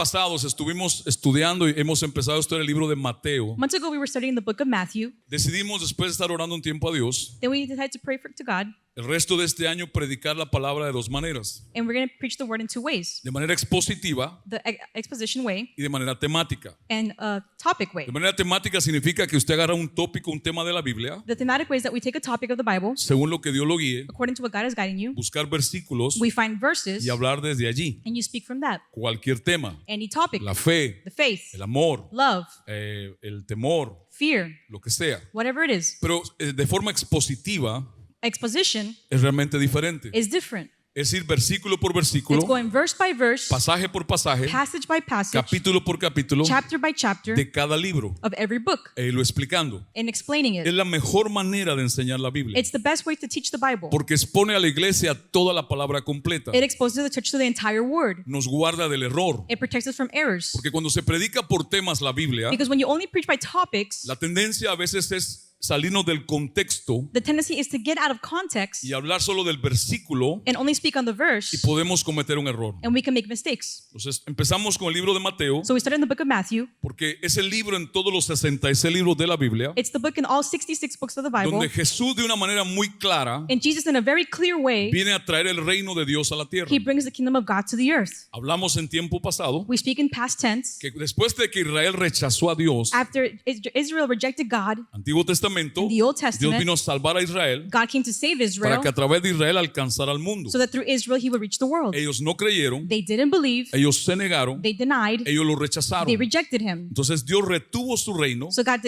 pasados estuvimos estudiando y hemos empezado a estudiar el libro de Mateo. Months ago, we were studying the book of Matthew. Decidimos, después de estar orando un tiempo a Dios, Then we decided to pray to God, el resto de este año predicar la palabra de dos maneras: and we're going to preach the word in two ways: de manera expositiva the exposition way y de manera temática. and a topic way. De manera temática significa que usted agarra un tópico, un tema de la Biblia, The thematic way is that we take a topic of the Bible según lo que Dios lo guíe, according to what God is guiding you. buscar versículos We find verses y hablar desde allí. and you speak from that. Cualquier tema: Any topic, la fe, the faith, el amor, love, el temor, fear, lo que sea. whatever it is. Pero de forma expositiva Exposition es realmente diferente. is different. Es decir, versículo por It's versículo, going verse by verse, pasaje por pasaje, passage by passage, capítulo por capítulo chapter by chapter de cada libro, of every book lo explicando. and explaining Es it. la mejor manera de enseñar la Biblia, It's the best way to teach the Bible. porque expone a la iglesia toda la palabra completa. It exposes the church to the entire word. Nos guarda del error, It protects us from errors. porque cuando se predica por temas la Biblia, Because when you only preach by topics, la tendencia a veces es salirnos del contexto the tendency is to get out of context y hablar solo del versículo, and only speak on the y verse, podemos cometer un error. and we can make mistakes. Entonces empezamos con el libro de Mateo, So we started in the book of Matthew. porque es el libro en todos los 66 libros de la Biblia It's the book in all 66 books of the Bible. donde Jesús de una manera muy clara And Jesus, in a very clear way, viene a traer el reino de Dios a la tierra. he brings the kingdom of God to the earth. Hablamos en tiempo pasado We speak in past tense. que después de que Israel rechazó a Dios, After Israel rejected God, Antiguo Testamento, in the Old Dios Testament, vino a salvar a Israel God came to save para Israel que a través de Israel alcanzara al mundo. so that through Israel he would reach the world. Ellos no creyeron, They didn't believe, ellos se negaron, they denied, ellos lo rechazaron. they rejected him. Entonces Dios retuvo su reino So God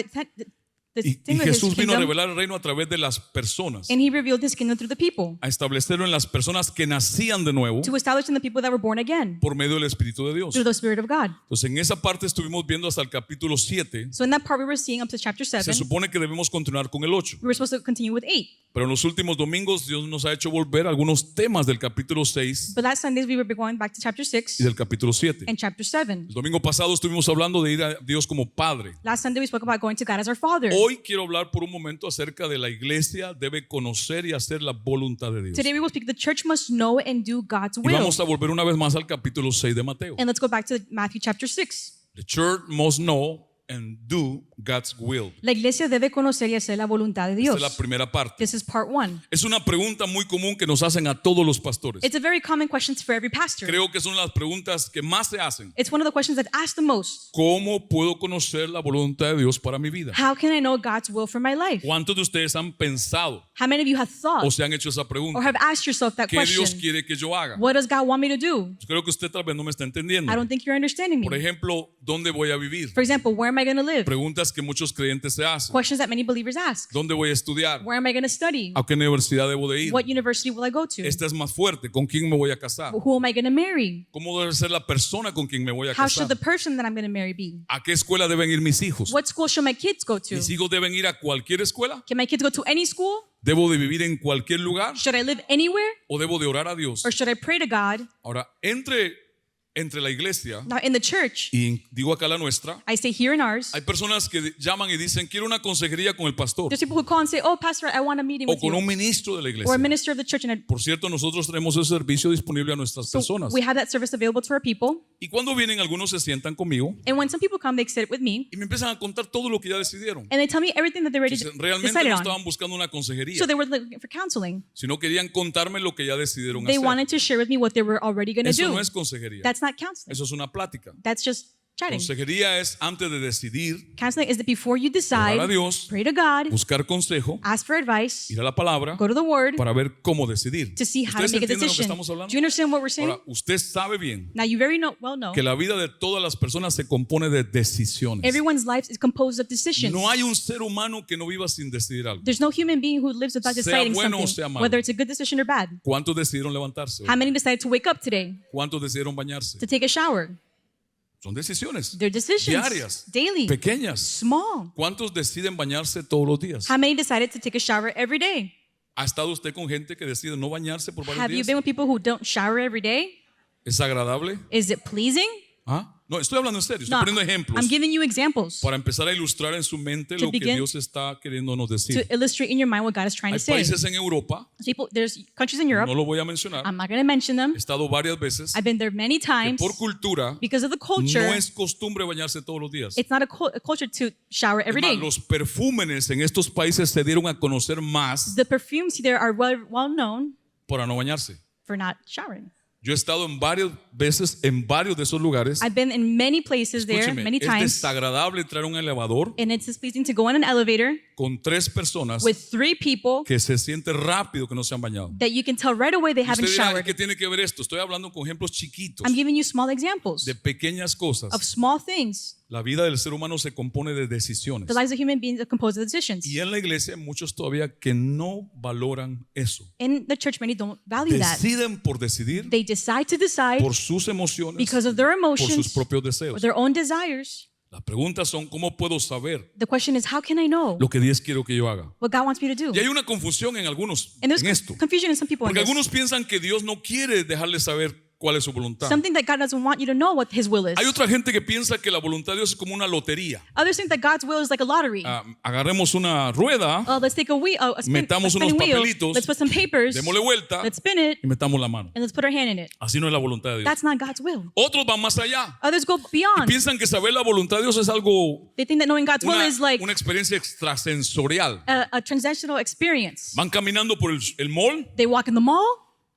y distinguished his Jesús vino a kingdom, revelar el reino a través de las personas, and he revealed his kingdom through the people, a establecerlo en las personas que nacían de nuevo to establish in the people that were born again por medio del Espíritu de Dios. through the Spirit of God. Entonces en esa parte estuvimos viendo hasta el capítulo 7. So in that part we were seeing up to chapter 7. Se supone que debemos continuar con el 8. We were supposed to continue with 8. Pero en los últimos domingos Dios nos ha hecho volver a algunos temas del capítulo 6 But last Sundays we were going back to chapter y 6 del capítulo 7. and chapter 7. El domingo pasado estuvimos hablando de ir a Dios como Padre. Last Sunday we spoke about going to God as our Father. Hoy quiero hablar por un momento acerca de la iglesia debe conocer y hacer la voluntad de Dios. Today we will speak, the church must know and do God's Y will. vamos a volver una vez más al capítulo 6 de Mateo. And let's go back to Matthew chapter 6. The church must know and do God's will. La iglesia debe conocer y hacer la voluntad de Esta Dios. es la primera parte. This is part 1. Es una pregunta muy común que nos hacen a todos los pastores. It's a very common question for every pastor. Creo que son las preguntas que más se hacen. It's one of the questions that asked the most. ¿Cómo puedo conocer la voluntad de Dios para mi vida? How can I know God's will for my life? ¿Cuántos de ustedes han pensado How many of you have thought o se han hecho esa or pregunta? have asked yourself that ¿Qué Dios question? quiere que yo haga? What does God want me to do? Yo creo que usted tal vez no me está entendiendo. I don't think you're understanding me. Por ejemplo, ¿dónde voy a vivir? For example, where am I going to live? Preguntas que muchos creyentes se hacen. Questions that many believers ask. ¿Dónde voy a estudiar? Where am I going to study? ¿A qué universidad debo de ir? What university will I go to? Esta es más fuerte. ¿Con quién me voy a casar? Who am I going to marry? ¿Cómo debe ser la persona con quien me voy a How should casar? the person that I'm going to marry be? ¿A qué escuela deben ir mis hijos? What school should my kids go to? ¿Mis hijos deben ir a cualquier escuela? Can my kids go to any school? ¿Debo de vivir en cualquier lugar? Should I live anywhere? ¿O debo de orar a Dios? Or should I pray to God? Ahora, entre la iglesia, Now, in the church, y digo acá la nuestra, I say here in ours, hay personas que llaman y dicen, quiero una consejería con el pastor there's people who call and say, oh, Pastor, I want a meeting o with con un you. ministro de la Or a iglesia. minister of the church. And Por cierto, nosotros tenemos ese servicio disponible a nuestras so personas. we have that service available to our people. Y cuando vienen, algunos se sientan conmigo And when some people come, they sit with me y me empiezan a contar todo lo que ya decidieron. and they tell me everything that they already Entonces, realmente decided no on. estaban buscando una consejería, So they were looking for counseling. sino querían contarme lo que ya decidieron They hacer. wanted to share with me what they were already going to Eso do. no es consejería, That's not counseling. eso es una plática. That's just chatting. Consejería es antes de decidir, Counseling is that before you decide, orar a Dios, pray to God, buscar consejo, ask for advice, ir a la palabra go to the Word para ver cómo decidir. to see how to ¿Ustedes make a entienden lo que decision. estamos hablando? Do you understand what we're saying? Ahora, usted sabe bien Now you very well know que la vida de todas las personas se compone de decisiones. everyone's life is composed of decisions. No hay un ser humano que no viva sin decidir algo. There's no human being who lives without Sea deciding bueno o something, sea malo. whether it's a good decision or bad. ¿Cuántos decidieron levantarse hoy? How many decided to wake up today, ¿Cuántos decidieron bañarse? to take a shower? Son decisiones They're decisions, diarias, daily, pequeñas. small. ¿Cuántos deciden bañarse todos los días? How many decided to take a shower every day? ¿Ha estado usted con gente que decide no bañarse por varios Have you días? been with people who don't shower every day? ¿Es agradable? Is it pleasing? ¿Ah? No, estoy hablando en serio, estoy No, poniendo ejemplos I'm giving you examples para empezar a ilustrar en su mente To lo que begin Dios está queriéndonos to decir. illustrate in your mind what God is trying Hay to say. países en Europa, There's countries in Europe. no lo voy a mencionar, I'm not going to mention them. he estado varias veces, I've been there many que times. por cultura Because of the culture, no es costumbre bañarse todos los días. it's not a culture to shower Es every más, day. los perfúmenes en estos países se dieron a conocer más The perfumes there are well known para no bañarse. for not showering. Yo he estado en varias veces en varios de esos lugares. I've been in many places there, Escúcheme, many es times, desagradable entrar a un elevador and it's displeasing to go on an elevator con 3 personas with 3 people que se siente rápido que no se han bañado. that you can tell right away they Y haven't usted dirá, showered. ¿qué tiene que ver esto? Estoy hablando con ejemplos chiquitos I'm giving you small examples de pequeñas cosas. of small things. La vida del ser humano se compone de decisiones. The lives of human beings are composed of decisions. Y en la iglesia hay muchos todavía que no valoran eso. In the church, many don't value that. Deciden por decidir, They decide to decide por sus emociones, because of their por sus emotions propios or deseos. their own desires. Las preguntas son, ¿cómo puedo saber The question is, how can I know lo que Dios quiere que yo haga? what God wants me to do? Y hay una confusión en algunos And there's en esto. confusion in some people in Porque this. algunos piensan que Dios no quiere dejarles saber cuál es su voluntad. Something that God doesn't want you to know what His will is. Hay otra gente que piensa que la voluntad de Dios es como una lotería. Others think that God's will is like a lottery. Agarremos una rueda, Let's take a metamos unos spinning wheel. papelitos, Let's put some papers. démosle vuelta Let's spin it y metamos la mano. and let's put our hand in it. Así no es la voluntad de Dios. That's not God's will. Otros van más allá. Others go beyond. Piensan que saber la voluntad de Dios es algo, They think that knowing God's will is like una experiencia extrasensorial. a transactional experience. Van caminando por el mall They walk in the mall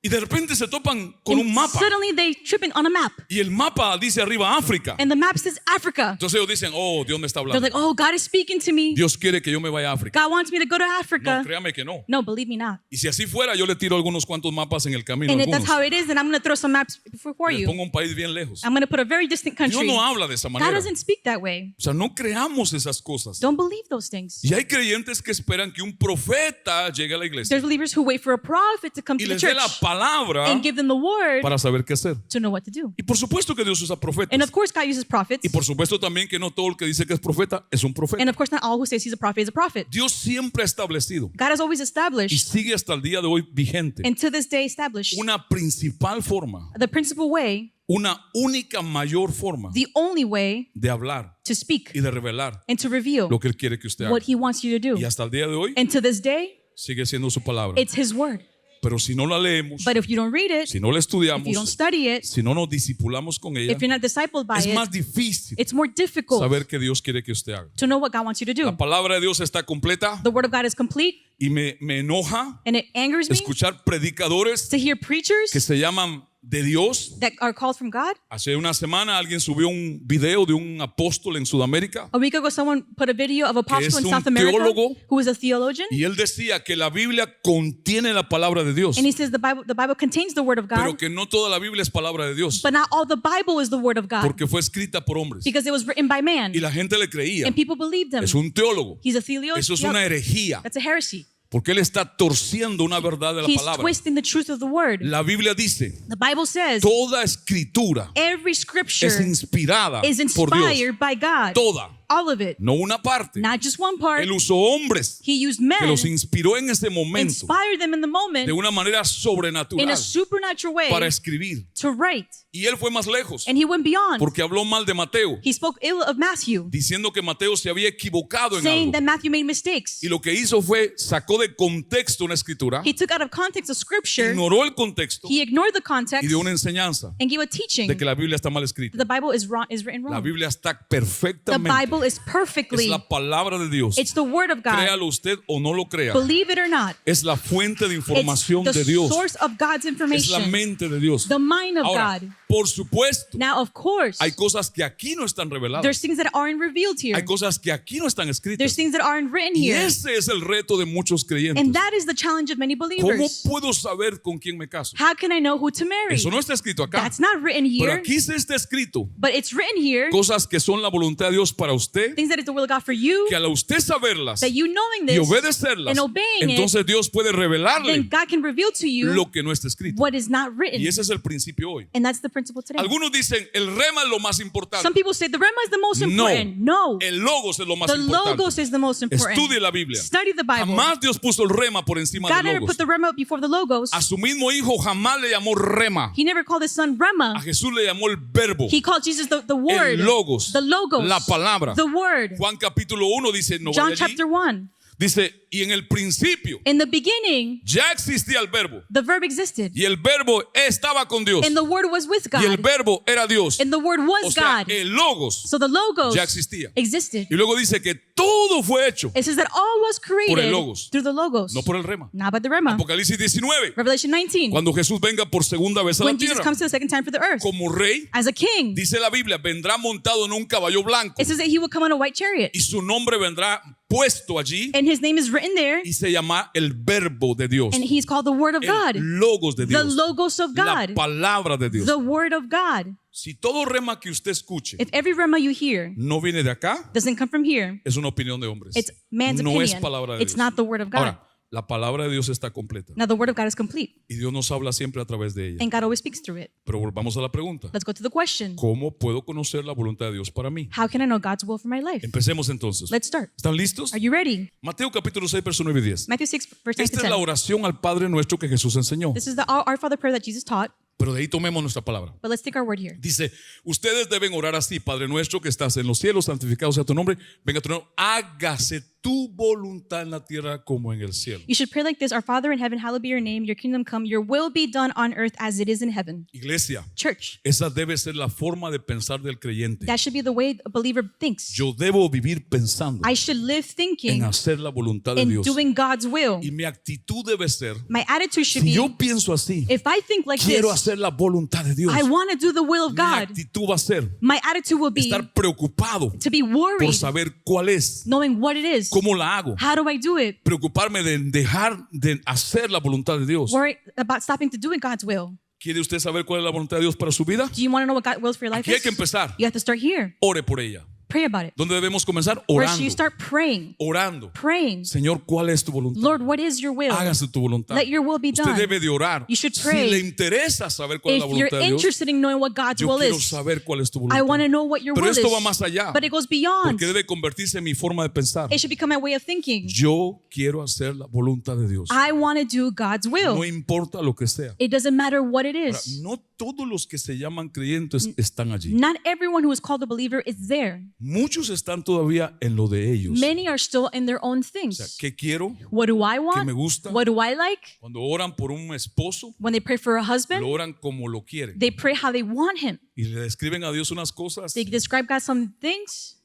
y de repente se topan con un and mapa. suddenly they tripping on a map. Y el mapa dice arriba África. And the map says Africa. Entonces ellos dicen, oh, Dios me está They're hablando. like, oh, God is speaking to me. Dios quiere que yo me vaya a África. God wants me to go to Africa. No, créame que no. No, believe me not. Y si así fuera, yo le tiro algunos cuantos mapas en el camino. And if Algunos. that's how it is, then I'm going to throw some maps before Les you. pongo un país bien lejos. I'm going to put a very distant Dios country. no habla de esa God manera. doesn't speak that way. O sea, no creamos esas cosas. Don't believe those things. Y hay creyentes que esperan que un profeta llegue a la iglesia There's believers who wait for a prophet to come y to the les dé church la palabra and give them the word para saber qué hacer. to know what to do. Y por supuesto que Dios usa And profetas. of course, God uses prophets. Y por supuesto también que no todo el que dice que es profeta es un profeta. And of course, not all who says he's a prophet is a prophet. Dios siempre ha establecido God has always y established, sigue hasta el día de hoy vigente and to this day established, una principal forma, the principal way, una única mayor forma the only way de hablar to speak y de revelar and to reveal lo que Él quiere que usted haga. what he wants you to do. Y hasta el día de hoy And to this day, sigue siendo su palabra. it's his word. Pero si no la leemos, But if you don't read it, si no la if you don't estudiamos, study it, si no nos discipulamos con ella, if you're not discipled by es más it, difícil it's more difficult saber qué Dios quiere que usted haga. to know what God wants you to do. La palabra de Dios está completa The word of God is complete, y me enoja and it angers me escuchar predicadores to hear preachers que se llaman de Dios. that are called from God. Hace una semana alguien subió un video de un apóstol en Sudamérica A week ago, someone put a video of an es apostle in un South America teólogo. who is a theologian, y él decía que la Biblia contiene la palabra de Dios, and he says the Bible contains the word of pero God, que no toda la Biblia es palabra de Dios, but not all the Bible is the word of God porque fue escrita por hombres because it was written by man, y la gente le creía. and people believed him. Es un teólogo. He's a theologian. Eso es una herejía, That's a heresy. porque él está torciendo una verdad de la He's palabra. twisting the truth of the word. La Biblia dice, The Bible says toda escritura every scripture es inspirada is por Dios. inspired by God. Toda, All of it. no una parte. Not just one part. Él usó hombres He used que men, los inspiró en ese momento inspired them in the moment de una manera in sobrenatural a supernatural way para escribir. to write. Y él fue más lejos And he went beyond. porque habló mal de Mateo, He spoke ill of Matthew, diciendo que Mateo se había equivocado en saying algo. that Matthew made mistakes. Y lo que hizo fue sacó de contexto una escritura, He took out of context a scripture, ignoró el contexto he ignored the y context, dio una enseñanza and gave a teaching de que la Biblia está mal escrita. that the Bible is written La wrong. Biblia está The perfectamente. Bible is Es perfectly, la palabra de Dios. it's the word of God. Créalo usted o no lo crea. Believe it or not, Es la fuente de it's información the de Dios. source of God's Es la information, mente de Dios. the mind of Ahora, God. por supuesto, Now, of course, hay cosas que aquí no están there's reveladas. things that aren't revealed here. Hay cosas que aquí no están There's escritas. things that aren't written Y here. ese es el reto de muchos creyentes. And that is the challenge of many ¿Cómo believers. puedo saber con quién me caso? How can I know who to marry? Eso no está escrito acá. That's not written Pero here, aquí sí está escrito but it's written here cosas que son la voluntad de Dios para usted usted, things that is the will of God for you, que al usted saberlas that you knowing y this obedecerlas, and obeying it, entonces Dios puede then revelarle God can reveal to you lo que no está escrito. what is not written. Y ese es el principio hoy. And that's the principle today. Algunos dicen, el rema es lo más importante. Some people say the Rema is the most important. No. El logos es lo más The importante. Logos is the most important. Estudie la Biblia. Study the Bible. Jamás Dios puso el rema por encima God del never logos. put the Rema before the Logos. A su mismo hijo jamás le llamó rema. He never called his son A Rema. Jesús le llamó el verbo, He called Jesus the word. el logos, The Logos. la palabra. The word. Juan capítulo 1 dice, no John vaya allí. chapter 1. Dice, y en el principio In the beginning, ya existía el verbo. the verb existed. Y el verbo estaba con Dios. And the word was with Y el God. verbo era Dios. And the word O was sea, God. el logos So the Logos ya existía. existed. Y luego dice que todo fue hecho, It says that all was created Logos. through the Logos. no por el rema. Not by the Rema. Apocalipsis 19. Revelation 19. Cuando Jesús venga por segunda vez a la When Jesus tierra comes to the second time for the earth como rey, as a king, dice la Biblia, vendrá montado en un caballo blanco it says that he will come on a white chariot. y su nombre vendrá puesto allí And his name is written there. y se llama el verbo de Dios, And he's called the Word of God. el logos de The Dios, Logos of la God. palabra de Dios. The Word of God. Si todo rema que usted escuche If every Rema you hear no viene de acá, doesn't come from here, es una opinión de hombres. it's man's No es opinion. palabra de It's Dios. not the Word of God. Ahora, la palabra de Dios está completa Now the Word of God is complete. y Dios nos habla siempre a través de ella. And God always speaks through it. Pero volvamos a la pregunta. Let's go to the question. ¿Cómo puedo conocer la voluntad de Dios para mí? How can I know God's will for my life? Empecemos entonces. Let's start. ¿Están listos? Are you ready? Mateo capítulo 6, verso 9 y 10. Matthew 6, verse 9 Esta to es la 10. oración al Padre nuestro que Jesús enseñó. This is the Our Father prayer that Jesus taught. Pero de ahí tomemos nuestra palabra. But let's take our word here. Dice, ustedes deben orar así: Padre nuestro que estás en los cielos, santificado sea tu nombre, venga tu nombre, hágase tu voluntad en la tierra como en el cielo. You should pray like this: Our Father in heaven, hallowed be your name, your kingdom come, your will be done on earth as it is in heaven. Iglesia, Church, esa debe ser la forma de pensar del creyente. that should be the way a believer thinks. Yo debo vivir pensando I should live en thinking hacer la voluntad de in Dios. doing God's will. Y mi actitud debe ser, My attitude should si be, yo pienso así, if I think like quiero this, hacer la voluntad de Dios, I want to do the will of mi God. actitud va a ser My attitude will be estar preocupado to be por worried, saber cuál es, knowing what it is. cómo la hago, How do I do it? preocuparme de dejar de hacer la voluntad de Dios. Worry about stopping to doing God's will. ¿Quiere usted saber cuál es la voluntad de Dios para su vida? Do you want to know what God wills for your life Aquí hay que is? empezar. You have to start here. Ore por ella. Pray about it. ¿Dónde debemos comenzar? Where Orando. should you start praying? Orando. Praying. Señor, ¿cuál es tu voluntad? Lord, what is your will? Hágase tu voluntad. Let your will be Usted done. debe de orar. You should Si pray. le interesa saber cuál es la If you're voluntad de Dios, interested in knowing what God's yo will quiero is, saber cuál es tu I voluntad. want to know what your Pero will esto va is. más allá, But it goes beyond. porque debe convertirse en mi forma de pensar. It should become my way of thinking. Yo quiero hacer la voluntad de Dios. I want to do God's No will. importa lo que sea. It doesn't matter what it Ahora, is. no todos los que se llaman creyentes están allí. Not everyone who is called a believer is there. Muchos están todavía en lo de ellos. Many are still in their own O sea, things. ¿qué quiero? What do I ¿Qué me want? gusta? What do I like? Cuando oran por un esposo, When they pray for a husband, lo oran como lo quieren. they pray how they want him. Y le describen a Dios unas cosas They describe God some things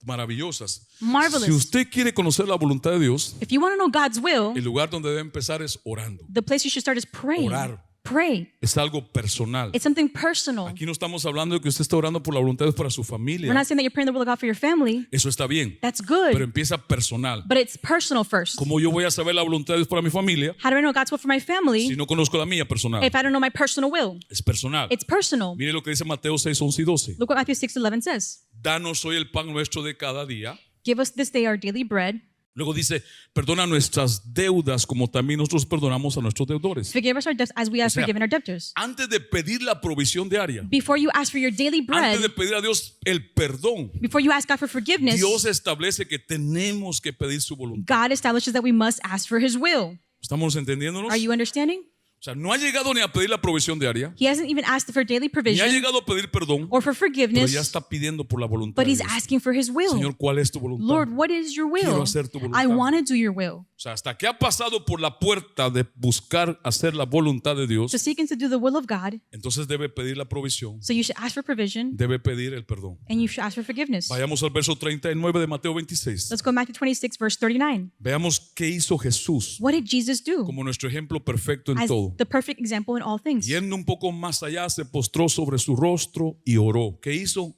maravillosas. marvelous. Si usted quiere conocer la voluntad de Dios, If you want to know God's will, el lugar donde debe empezar es orando. the place you should start is praying. Orar. Pray. Es algo personal. It's something personal. Aquí no estamos hablando de que usted está orando por la voluntad de Dios para su We're familia. not saying that you're praying the will of God for your family. Eso está bien. That's Pero good. empieza personal. But it's personal first. ¿Cómo yo voy a saber la voluntad de Dios para mi familia How do I know God's will for my si family no conozco la mía personal? if I don't know my personal will? Es personal. It's personal. Mire lo que dice Mateo 6, 11 y 12. Look what Matthew 6:11 says. Danos hoy el pan nuestro de cada día. Give us this day our daily bread. Luego dice, perdona nuestras deudas como también nosotros perdonamos a nuestros deudores. Forgive us our debts as we have O sea, forgiven our debtors. Antes de pedir la provisión diaria, Before you ask for your daily antes de bread, pedir a Dios el perdón, before you ask God for forgiveness, Dios establece que tenemos que pedir su voluntad. God establishes that we must ask for His will. ¿Estamos entendiéndonos? Are you understanding? O sea, no ha llegado ni a pedir la provisión diaria, He hasn't even asked for daily ni ha provision llegado a pedir perdón, or for pero ya forgiveness, está pidiendo por la voluntad but de He's Dios. asking for His will. Señor, ¿cuál es tu voluntad? Lord, what is your Quiero will? hacer tu voluntad. I want to do your will. O sea, hasta que ha pasado por la puerta de buscar hacer la voluntad de Dios, So seeking to do the will of God, entonces debe pedir la provisión, so you should ask for provision debe pedir el perdón. and you should ask for forgiveness. Vayamos al verso 39 de Mateo 26. Let's go to Matthew 26, verse 39. Veamos qué hizo Jesús What did Jesus do como nuestro ejemplo perfecto en as todo. the perfect example in all things? Yendo un poco más allá, se postró sobre su rostro y oró. ¿Qué hizo?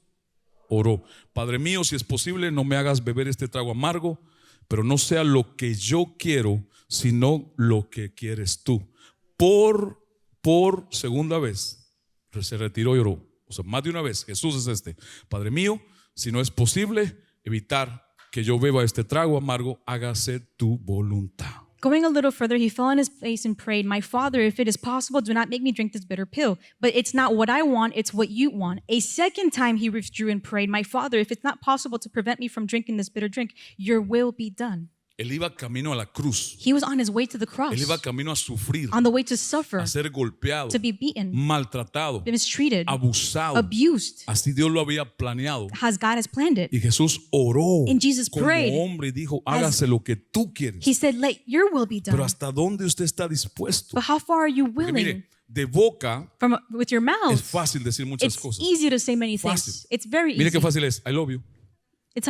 Oró. Padre mío, si es posible, no me hagas beber este trago amargo, pero no sea lo que yo quiero, sino lo que quieres tú. Por segunda vez se retiró y oró. O sea, más de una vez. Jesús es este. Padre mío, si no es posible, evitar que yo beba este trago amargo, hágase tu voluntad. Going a little further, he fell on his face and prayed, "My Father, if it is possible, do not make me drink this bitter pill. But it's not what I want, it's what you want." A second time he withdrew and prayed, "My Father, if it's not possible to prevent me from drinking this bitter drink, your will be done." Él iba camino a la cruz. He was on his way to the cross, Él iba camino a sufrir, on the way to suffer, a ser golpeado, to be beaten, maltratado, mistreated, abusado. abused, Así Dios lo había planeado. as God has planned it. Y Jesús oró And Jesus como prayed hombre y dijo, hágase lo que tú quieres. He said, "Let your will be Pero done." ¿hasta dónde usted está dispuesto? But how far are you Porque willing? mire, de boca With your es mouth, fácil decir muchas it's cosas. easy to say many Fácil. things. It's very Mire easy. qué fácil es. I love you.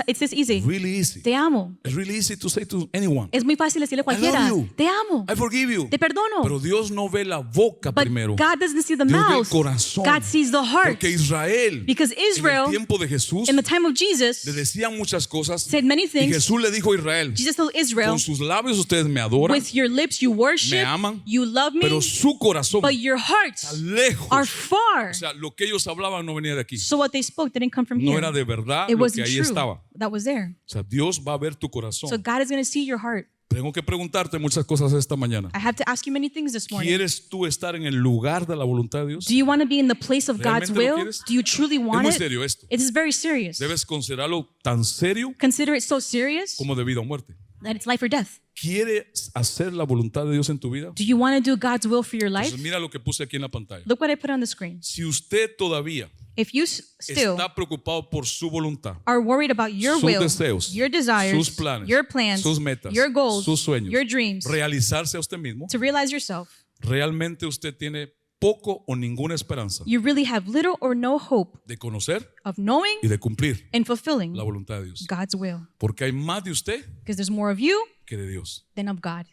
It's this easy. Really easy. Te amo. It's really easy to say to anyone. Es muy fácil decirle a cualquiera, you. "Te amo, I forgive you. te perdono." Pero Dios no ve la boca But primero. God doesn't see the Dios ve el mouth. corazón. God sees the heart. Porque Israel, Because en el Israel, tiempo de Jesús, in the time of Jesus, le decían muchas cosas. said many Y things. Jesús le dijo a Israel, Jesus told Israel, con sus labios ustedes me adoran, "With your lips you worship, me aman, you love me, pero su corazón but your está hearts lejos. are far." O sea, lo que ellos hablaban no venía de aquí. So what they spoke didn't come from No here. era de verdad It lo que wasn't ahí true. estaba. That was there. O sea, Dios va a ver tu corazón. So God is going to see your heart. Tengo que preguntarte muchas cosas esta mañana. I have to ask you many things this morning. ¿Quieres tú estar en el lugar de la voluntad de Dios? Do you want to be in the place of God's ¿Realmente lo will? quieres? Do you truly Es want muy it? serio esto. It is very serious. Debes considerarlo tan serio Consider it so serious como de vida o muerte. that it's life or death. ¿Quieres hacer la voluntad de Dios en tu vida? Do you want to do God's will for your life? Entonces mira lo que puse aquí en la pantalla. Look what I put on the screen. Si usted todavía If you still está preocupado por su voluntad, are worried about your sus will, deseos, your desires, sus planes, your plans, sus metas, your goals, sus sueños, your dreams, realizarse a usted mismo, to realize yourself, realmente usted tiene poco o ninguna esperanza you really have little or no hope de conocer of knowing y de cumplir and fulfilling la voluntad de Dios. God's will. Porque hay más de usted Because there's more of you que de Dios. than of God.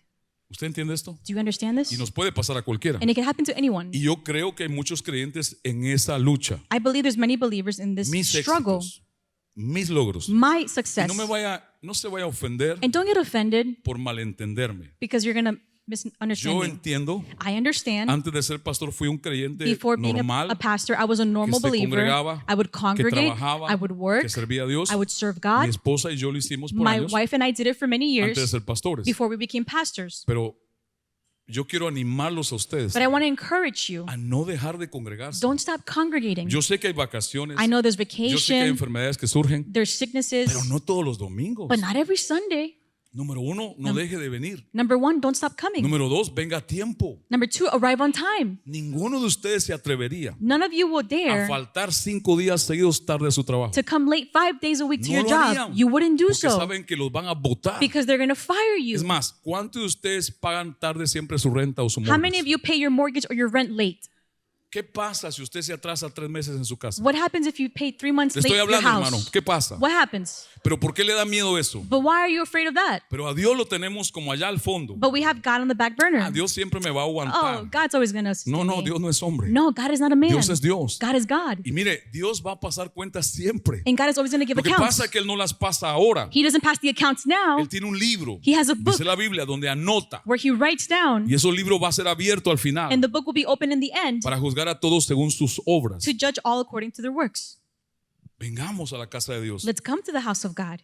¿Usted entiende esto? Do you understand Y this? nos puede pasar a cualquiera. And it can happen to anyone. Y yo creo que hay muchos creyentes en esa lucha. I believe there's many believers in this Mis struggle. éxitos, mis logros. My Y success. no se vaya a ofender And don't get offended por malentenderme. because you're going to Yo misunderstand me. entiendo, I understand. antes de ser pastor fui un creyente Before being normal, a pastor, I was a normal que se believer. congregaba, I would que congregate. trabajaba, I would work. que servía a Dios. I would serve Mi God. esposa y yo lo hicimos por My años wife and I did it for many antes de years ser pastores. before we became pastors. Pero yo quiero animarlos a ustedes But I want to encourage you. a no dejar de congregarse. Don't stop congregating. Yo sé que hay vacaciones, I know there's yo sé que hay vacation, enfermedades que surgen, there's sicknesses, pero no todos los domingos. but not every Sunday. Número uno, no deje de venir. Number one, don't stop coming. Número dos, venga a tiempo. Number two, arrive on time. Ninguno de ustedes se atrevería None of you will a dare faltar 5 días seguidos tarde a su trabajo. to come late 5 days a week to No your lo job. harían, You wouldn't do porque so saben que los van a votar. because they're going to fire Es you. más, ¿cuántos de ustedes pagan tarde siempre su renta o su How many of mortgage? you pay your mortgage or your rent late? ¿Qué pasa si usted se atrasa 3 meses en su casa? What happens if you pay 3 months Le late estoy your hablando, hermano. house? ¿Qué pasa? What happens? Pero ¿por qué le da miedo eso? But why are you afraid of that? Pero a Dios lo tenemos como allá al fondo. But we have God on the back burner. Dios siempre me va a Oh, aguantar. God's always going to No, Dios no es hombre. No, God is not a man. Dios es Dios. God is God. Y mire, Dios va a pasar cuentas siempre. And God is always going to give Lo que accounts. pasa es que Él no las pasa ahora. He doesn't pass the accounts now. Él tiene un libro, He has a book dice la Biblia, donde anota. where he writes down, Y ese libro va a ser abierto al final and the book will be open in the end para juzgar a todos según sus obras. to judge all according to their works. Vengamos a la casa de Dios. Let's come to the house of God.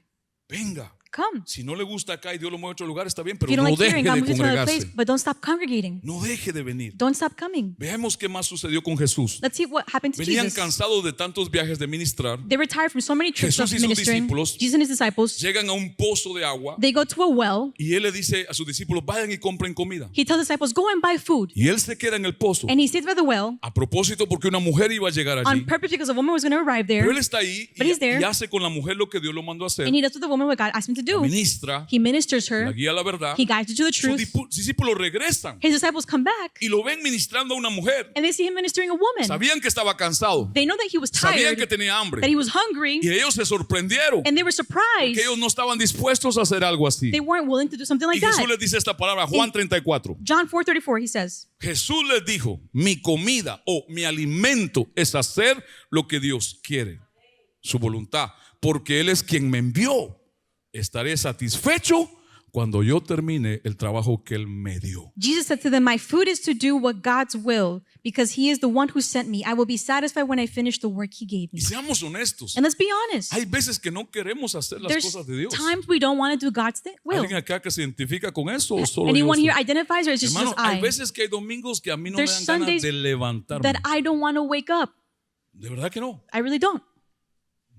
Venga. Come. Si no le gusta acá y Dios lo mueve a otro lugar, está bien, If you pero don't no like deje hearing, de God moves you to another place, congregarse. but don't stop congregating. No deje de venir. Don't stop coming. Veamos qué más sucedió con Jesús. Let's see what happened to Venían Jesus. cansados de tantos viajes de ministrar. They were tired from so many trips Jesús of y sus ministering. discípulos Jesus and his disciples, Llegan a un pozo de agua they go to a well. y Él le dice a sus discípulos, vayan y compren comida. He tells the disciples, go and buy food. Y Él se queda en el pozo. And he sits by the well A propósito, porque una mujer iba a llegar allí. on purpose because a woman was going to arrive Pero there. Él está ahí But he's there. y hace con la mujer lo que Dios lo mandó a hacer. And he does with the woman what God asked him to do. Ministra, He ministers la her. guía a la verdad. He guides her to the Sus truth. discípulos regresan His disciples come back y lo ven ministrando a una mujer. and they see him ministering a woman. Sabían que estaba cansado. They know that he was Sabían que tired, tenía hambre. that he was hungry, Y ellos se sorprendieron and they were surprised. que ellos no estaban dispuestos a hacer algo así. They weren't willing to do something Y like Jesús that. les dice esta palabra, Juan 34. John 4:34, he says, Jesús les dijo, mi comida o mi alimento es hacer lo que Dios quiere, su voluntad, porque Él es quien me envió. ¿Estaré satisfecho cuando yo termine el trabajo que Él me dio. Jesus said to them, my food is to do what God's will, because he is the one who sent me. I will be satisfied when I finish the work he gave me. Y seamos honestos. And let's be honest. Hay veces que no queremos hacer las There's cosas de Dios. times we don't want to do God's will. ¿Alguien acá que se identifica con eso o solo yo? Anyone here identifies, or is it Hermano, just hay I? veces que hay domingos que a mí no me There's dan ganas Sundays de levantarme. that I don't want to wake up. De verdad que no. I really don't.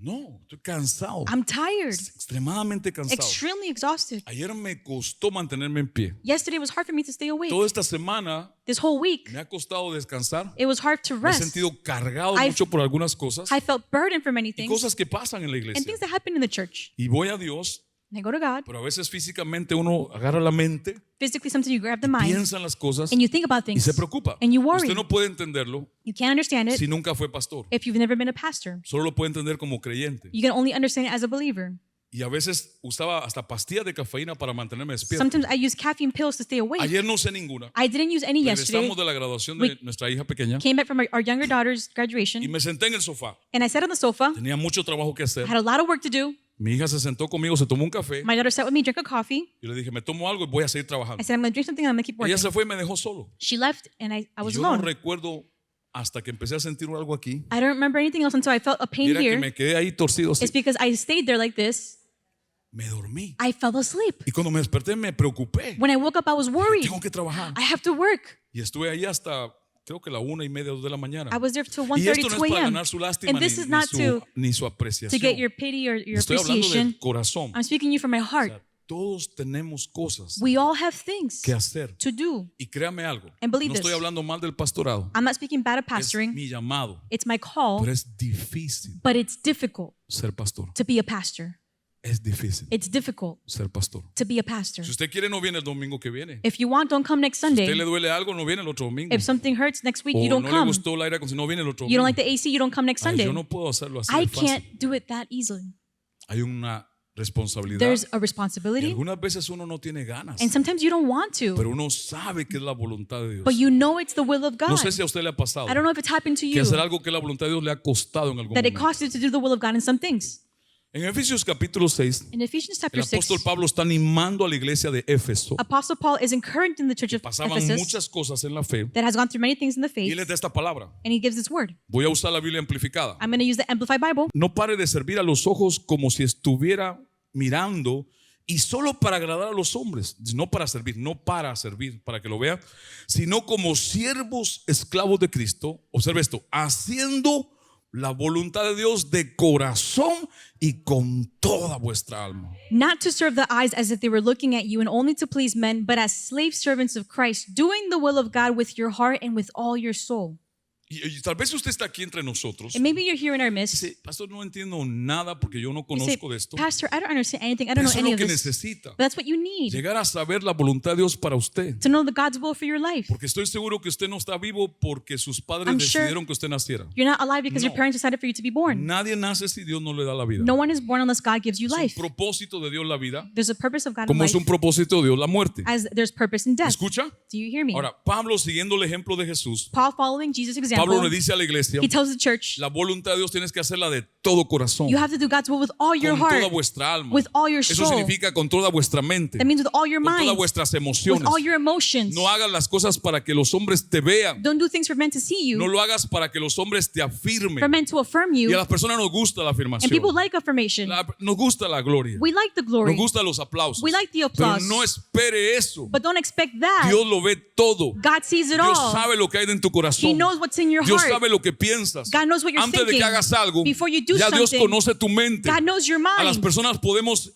No, estoy cansado. I'm tired, Extremadamente cansado. extremely exhausted. Ayer me costó mantenerme en pie. Yesterday it was hard for me to stay awake. Toda esta semana This whole week, me ha costado descansar. it was hard to Me he rest. sentido cargado I've- mucho por algunas cosas. I felt burdened for many Y things cosas que pasan en la and iglesia. things that happen in the church. Y voy a Dios, And I go to God. pero a veces físicamente uno agarra la mente, Physically, sometimes you grab the mind piensa en las cosas and you think about y things se preocupa. and you worry. Usted no puede entenderlo You can't understand it si nunca fue pastor. if you've never been a pastor. Solo lo puede entender como creyente. You can only understand it as a believer. Y a veces usaba hasta pastillas de cafeína para mantenerme despierto. Sometimes I use caffeine pills to stay awake. Ayer no usé ninguna. I didn't use any yesterday. Regresamos de la graduación de nuestra hija pequeña Came back from our younger daughter's y graduation, me senté en el sofá. and I sat on the sofa. Tenía mucho trabajo que hacer. I had a lot of work to do. Mi hija se sentó conmigo, se tomó un café. My daughter sat with me, drank a coffee. Yo le dije, me tomo algo y voy a seguir trabajando. I said, I'm going to drink something and I'm going to keep working. Ella se fue y me dejó solo. She left, and I Y was yo no alone. recuerdo hasta que empecé a sentir algo aquí. I don't remember anything else until I felt a Y pain era que here. me quedé ahí torcido así. It's because I stayed there like this. Me dormí. I fell asleep. Y cuando me desperté me preocupé. When I woke up, I was worried. Tengo que trabajar. I have to work. Y estuve ahí hasta creo que la 1:30, 2 de la mañana. I was there till Y 1:30, esto no 2 es para a.m. ganar su lástima And ni, this is not ni su to apreciación. get your pity or your Estoy hablando appreciation. del corazón. I'm speaking to you from my O heart. sea, todos tenemos cosas We all have things que hacer. to do. Y créame algo. And believe No estoy this. hablando mal del pastorado. I'm not speaking bad of Es pastoring. mi llamado. It's my call, Pero es difícil but it's difficult ser pastor. to be a pastor. Es difícil It's difficult ser pastor. to be a pastor. Si usted quiere, no viene el domingo que viene. If you want, don't come next Si a usted Sunday. le duele algo, no viene el otro domingo. If something hurts next week, O you don't no le come. gustó el aire acondicionado, no viene el otro You domingo. don't like the AC, you don't come next Ay, Sunday. yo no puedo hacerlo así I de fácil. can't do it that easily. Hay una responsabilidad. There's a Y responsibility, algunas veces uno no tiene ganas. and sometimes you don't want to, Pero uno sabe que es la voluntad de Dios. but you know it's the will of No God. sé si a usted le ha pasado I don't know if it's happened to que you, hacer algo que la voluntad de Dios le ha costado en algún that it momento. costs you to do the will of God in some things. En Efesios capítulo 6, In Ephesians el chapter 6, apóstol Pablo está animando a la iglesia de Éfeso. Apostle Paul is encouraging the church of Pasaban Ephesus muchas cosas en la fe that has gone through many things in the y faith, él les da esta palabra. and he gives this word. Voy a usar la Biblia amplificada. I'm going to use the Amplified Bible. No pare de servir a los ojos como si estuviera mirando y solo para agradar a los hombres, no para servir, para que lo vea, sino como siervos esclavos de Cristo. Observe esto, haciendo la voluntad de Dios de corazón y con toda vuestra alma. Not to serve the eyes as if they were looking at you and only to please men, but as slave servants of Christ, doing the will of God with your heart and with all your soul. Y tal vez usted está aquí entre nosotros. And maybe you're here in our midst. Dice, pastor, no entiendo nada porque yo no You say, conozco de esto. Pastor, I don't understand anything. I don't know Eso es any lo of que this. necesita. But that's what you need, Llegar a saber la voluntad de Dios para usted. to know the God's will for your life. Porque estoy seguro que usted no está vivo porque sus padres I'm sure decidieron que usted naciera. You're not alive because your No. parents decided for you to be born. Nadie nace si Dios no le da la vida. No one is born unless God gives you Es un life. propósito de Dios la vida, There's a purpose of God in como life, es un propósito de Dios la muerte. as there's purpose in death. ¿Escucha? Do you hear me? Ahora, Pablo, siguiendo el ejemplo de Jesús, Paul, following Jesus' Pablo example, le dice a la iglesia, he tells the church, la voluntad de Dios tienes que hacerla de todo corazón, you have to do God's will with all your con toda heart, vuestra alma. with all your Eso soul. significa con toda vuestra mente, That means with all your con todas mind, vuestras with emociones. all your emotions. No hagas las cosas para que los hombres te vean. Don't do things for men to see No you, lo hagas para que los hombres te afirmen. for men to affirm Y a you. las personas nos gusta la And afirmación. people like affirmation. Nos gusta la gloria. We like the glory, Nos gustan los aplausos. We like the Pero applause. no espere eso. but don't expect that. Dios lo ve todo. God sees it Dios all. sabe lo que hay en tu He corazón. knows what's in your Dios heart. sabe lo que piensas. God knows what you're Antes de thinking. que hagas algo, Before you do ya Dios something, conoce tu mente. God knows your A las mind. personas podemos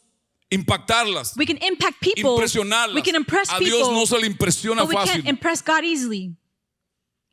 impactarlas, We can impact people. impresionarlas. We can impress A Dios people. no se le impresiona But we fácil. can't impress God easily.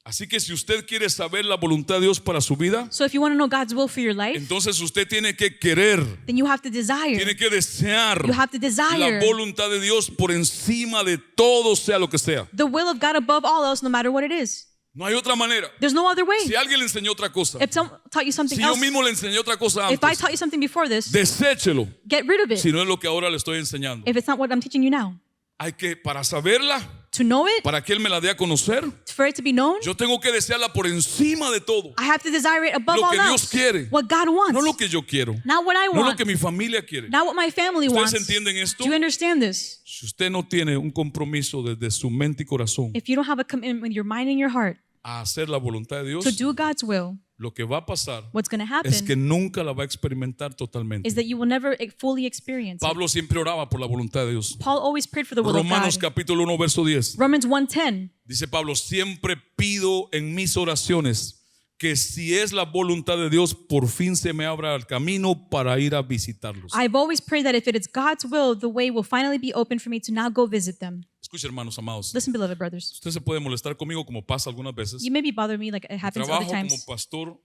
Así que si usted quiere saber la voluntad de Dios para su vida, So if you want to know God's will for your life, entonces usted tiene que querer, then you have to desire. tiene que desear You have to la desire voluntad de Dios por encima de todo, sea lo que sea. the will of God above all else, no matter what it is. No hay otra manera. There's no other way. Si alguien le enseñó otra cosa, If someone taught you something si yo else, mismo le enseñé otra cosa if I antes, taught you something before this, deséchelo get rid of it. si no es lo que ahora le estoy enseñando. If it's not what I'm teaching you now. Hay que, para saberla, to know it, para que Él me la dé a conocer, for it to be known, yo tengo que desearla por encima de todo. I have to desire it above Lo all que Dios else. quiere. What God wants. No lo que yo quiero, Not what I no lo want. que mi familia quiere. Not what my family ¿Ustedes wants. entienden esto? Do you understand this? Si usted no tiene un compromiso desde su mente y corazón If you don't have a commitment with your mind and your heart a hacer la voluntad de Dios, to do God's will, lo que va a pasar what's going to happen es que nunca la va a experimentar totalmente. is that you will never fully experience it. Pablo siempre oraba por la voluntad de Dios. Paul always prayed for the will of Romanos God. capítulo 1 verso 10. Romans 1:10. Dice Pablo, siempre pido en mis oraciones que si es la voluntad de Dios, por fin se me abra el camino para ir a visitarlos. I've always prayed that if it is God's will, the way will finally be open for me to now go visit them. Escuche, hermanos amados. Listen, beloved brothers. Usted se puede molestar conmigo como pasa algunas veces. You may be bothering me like it happens other Trabajo como times. pastor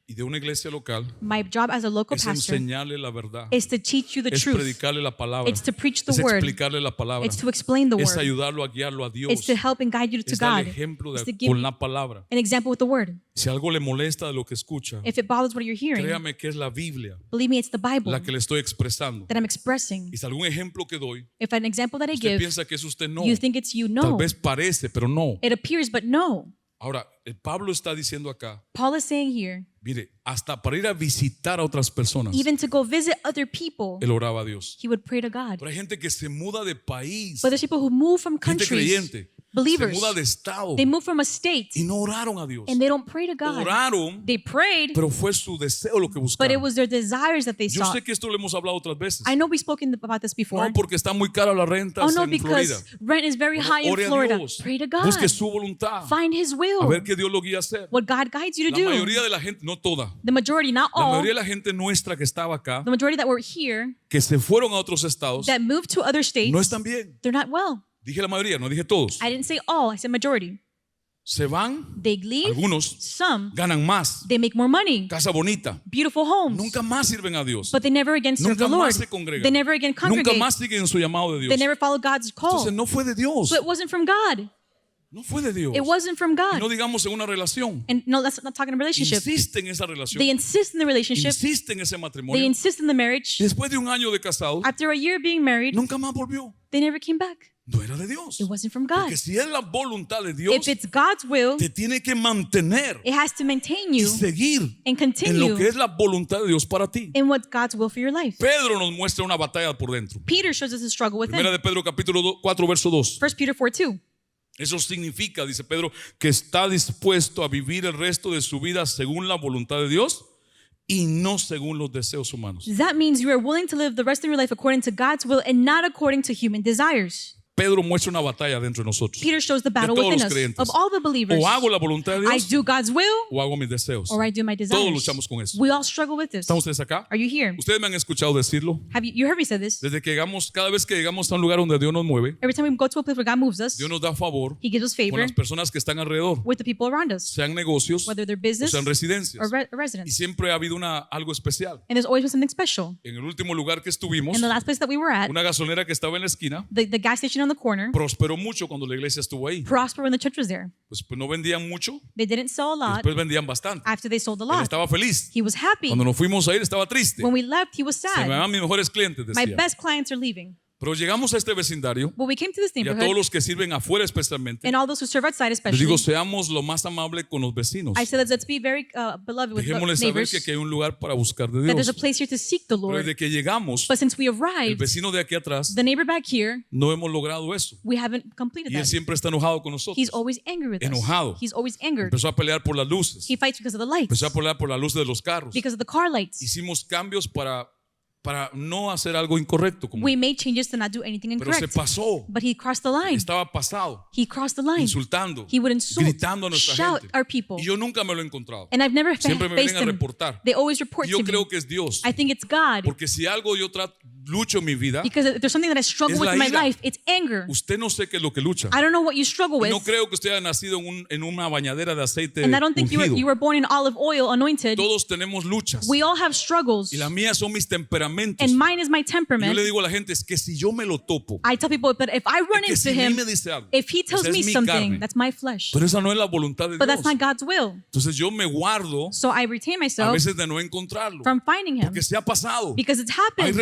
y de una iglesia local My job as a local es pastor enseñarle la verdad, is to teach you the es truth. predicarle la palabra, It's to preach the es word. explicarle la palabra, It's to explain the es word. ayudarlo a guiarlo a Dios, It's to help and guide you to es darle God. ejemplo It's to de, give con la palabra. an example with the word. Si algo le molesta de lo que escucha, If it bothers what you're hearing, créame que es la Biblia believe me, it's the Bible la que le estoy expresando. that I'm expressing. Y si algún ejemplo que doy, If an example that I usted give, piensa que es usted, no. you think it's you, Tal no. vez parece, pero no. It appears, but no. Ahora, el Pablo está diciendo acá, Paul is saying here, mire, hasta para ir a visitar a otras personas, even to go visit other people, él oraba a Dios. he would pray to God. Pero hay gente que se muda de país, But there's people who move from gente countries, creyente, se believers, muda de estado they move from a state y no oraron a Dios. and they don't pray to God. Oraron, They prayed, pero fue su deseo lo que but it buscaron. was their desires that they Yo sought. sé que esto lo hemos hablado otras veces. I know we've spoken about this before. No porque está muy cara la renta Oh no, en Florida. because rent is very high in Ore a Florida. Dios. Pray to God. Busque su voluntad. Find His A will. ver qué Dios lo guía a hacer. What God guides you to La do. mayoría de la gente, no toda, The majority, not la all, mayoría de la gente nuestra que estaba acá, the majority that were here, que se fueron a otros estados, that moved to other states, no están bien. they're not well. Dije la mayoría, no dije todos. I didn't say all, I said majority. Se van, They leave, algunos some, ganan más, they make more money, casa bonita, beautiful homes, nunca más sirven a Dios, but they never again serve nunca the Lord. más se congregan, They never again nunca congregate. más siguen su llamado de They Dios. never follow God's call. Entonces no fue de Dios, So it wasn't from God. no fue de Dios. It wasn't from Y God. no digamos en una relación, And no, let's not talk in a relationship. insiste en esa relación, They insist in the relationship. insiste en ese They matrimonio. insist in the marriage. Y después de un año de casados, After a year being married, nunca más volvió. they never came back. No era de Dios. It wasn't from God. Porque si es la voluntad de Dios, If it's God's will, te tiene que mantener it has to maintain y you seguir and en lo que continue es la voluntad de Dios para ti. in what's God's will for your life. Pedro nos muestra una batalla por dentro. Peter shows us a struggle Primera within. de Pedro capítulo 4 verso 2. 1 Peter 4:2. Eso significa, dice Pedro, que está dispuesto a vivir el resto de su vida según la voluntad de Dios y no según los deseos humanos. That means you are willing to live the rest of your life according to God's will and not according to human desires. Pedro muestra una batalla dentro de nosotros. Peter shows the battle todos within los us creyentes. of all the believers. O hago la voluntad de I Dios do God's will o hago mis deseos. or I do my Todos desires. luchamos con eso. We all struggle with this. ¿Están ustedes acá? Are you here? Ustedes me han escuchado decirlo. Have you heard me say this? Desde que llegamos, cada vez que llegamos a un lugar donde Dios nos mueve, Every time we go to a place where God moves us, Dios nos da favor He gives us con favor las personas que están alrededor, with the people around us, sean negocios whether they're o business sean residencias. or Y residents. siempre ha habido algo especial. And there's always been something special. En el último lugar que estuvimos, In the last place that we were at, una gasolinera que estaba en la esquina the gas station on the corner, prosperó mucho cuando la iglesia estuvo ahí. prospered when the church was there. Pues no vendían mucho, They didn't sell a y lot. después vendían bastante. After they sold a Él lot, estaba feliz. he was happy. Cuando nos fuimos a ir estaba triste. When we left, he was Se me sad. van mis mejores clientes, My decía. best clients are leaving. Pero llegamos a este vecindario But we came to this y a todos neighborhood, los que sirven afuera especialmente, and all those who serve outside les especially, digo, seamos lo más amable con los vecinos. I said, let's be very beloved with Dejémosles saber neighbors, que aquí hay un lugar para buscar de that there's a Dios. place here to seek the Pero Lord. desde que llegamos, But since we el arrived, vecino de aquí atrás, the neighbor back here, no hemos logrado eso. we haven't completed Y él that. siempre está enojado con nosotros. He's always angry with us. Enojado. He's always angered. Empezó a pelear por las luces. He fights because of the lights, Empezó a pelear por la luz de los carros. because of the car lights. Hicimos cambios para no hacer algo incorrecto. We made changes to not do anything Pero se incorrect. pasó. But he crossed the line. Estaba pasado. He crossed the line. Insultando. He would insult, Gritando a nuestra shout gente. our people. Y yo nunca me lo he encontrado. And I've never Siempre me faced vienen a them. reportar. They always report Y yo to me. creo que es Dios. I think it's God. Porque si algo yo lucho en mi vida, Because if there's something that I struggle Es with la in my ira. life, it's anger. usted no sé qué es lo que lucha. I don't know what you struggle Y with. no creo que usted haya nacido en una bañadera de aceite And I don't think you ungido. were born in olive oil anointed. Todos tenemos luchas. We all have struggles. Y las mías son mis temperamentos. And mine is my Y yo temperament. le digo a la gente, es que si yo me lo topo, I tell people, but if I run es que si into a mí him, me dice algo, if he tells esa es me mi something, carne. that's my flesh. Pero esa no es la voluntad de But Dios. that's not God's will. Entonces yo me guardo So I retain a myself veces de no encontrarlo. from finding him Porque se ha pasado. because it's Hay happened.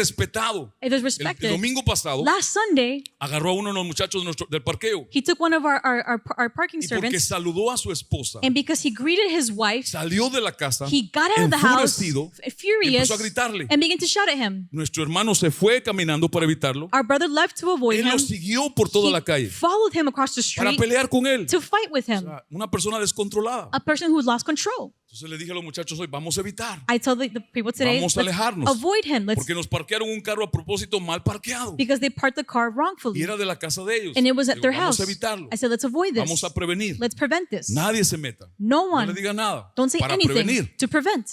respetado. It was El respected. domingo pasado Last Sunday, agarró a uno de los muchachos del parqueo he took one of our parking y porque servants, saludó a su esposa, and because he greeted his wife, salió de la casa he got out of the house enfurecido y furious empezó a gritarle. and began to shout at him. Nuestro hermano se fue caminando para evitarlo. Our brother left to avoid Él him. lo siguió por toda la He calle followed him across the para street pelear con él. to fight with him. Una persona descontrolada. A person who lost control. Entonces le dije a los muchachos hoy, vamos a evitar. I told the people today, Vamos a let's alejarnos. avoid him. Porque nos parquearon un carro a propósito mal parqueado. Because they parked the car Y wrongfully. era de la casa de ellos. And it was at Digo, their vamos house. a evitarlo. I said, let's avoid this. Vamos a prevenir. Let's prevent this. Nadie se meta. No No one. le diga nada. Don't say Para anything prevenir. to prevent.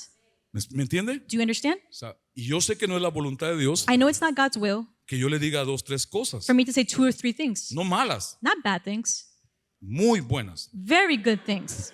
¿Me entiende? Do you understand? O sea, y yo sé que no es la voluntad de Dios I know it's not God's will que yo le diga dos, tres cosas. for me to say 2 or 3 things. No malas, Not bad things. muy buenas. Very good things.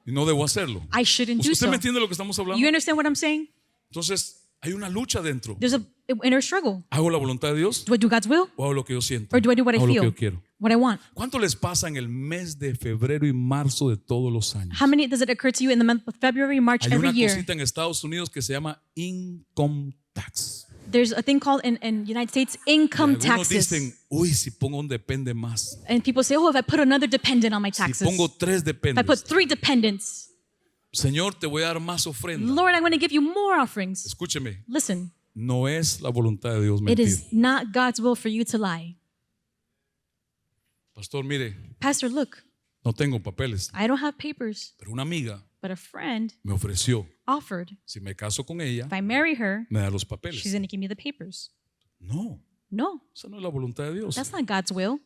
Y no debo hacerlo. I shouldn't do ¿Usted so. me entiende lo que estamos hablando? You understand what I'm saying? Entonces, hay una lucha dentro. There's a inner struggle. ¿Hago la voluntad de Dios Do I do God's will o hago lo que yo siento? or do I do what I Hago lo que feel? yo quiero. What I want? ¿Cuánto les pasa en el mes de febrero y marzo de todos los años? How many does it occur to you in the month of February, March, Hay every una year? cosita en Estados Unidos que se llama income tax. There's a thing called in United States income Y algunos taxes. dicen, uy, si pongo un depende más. And people say, oh, if I put another dependent on my Si taxes, pongo tres if I dependes. put 3 dependents, Señor, te voy a dar más ofrenda. Lord, I'm going to give you more offerings. Escúcheme, Listen, no es la voluntad de Dios it mentir. is not God's will for you to lie. Pastor, mire, Pastor, look, no tengo papeles, I don't have papers, pero una amiga but a friend me ofreció, offered si me caso con ella, if I marry her, me da los she's papeles. going to give me the papers. No, No, esa no es la voluntad de Dios. that's not God's will.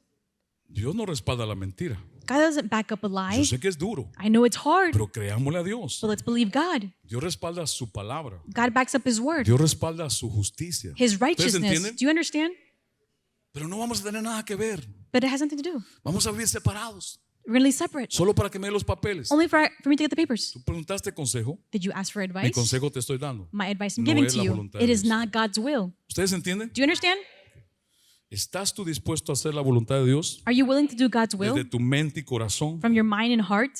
Dios no respalda la mentira. God doesn't back up a lie. Yo sé que es duro, I know it's hard, pero creámosle a Dios. but let's believe God. Dios respalda su palabra. God backs up His word, Dios respalda su justicia. His ¿Ustedes righteousness. entienden? Do you understand? Pero no vamos a tener nada que ver. But it has something to do. Vamos a vivir separados. We're going to live separate. Solo para que me dé los papeles. Only for me to get the papers. Tú preguntaste consejo. Did you ask for Mi advice? consejo te estoy dando. My advice I'm No giving es to la you. voluntad de It is Dios. not God's will. ¿Ustedes entienden? Do you understand? ¿Estás tú dispuesto a hacer la voluntad de Dios? Are you willing to do God's will Desde tu mente y corazón. from your mind and heart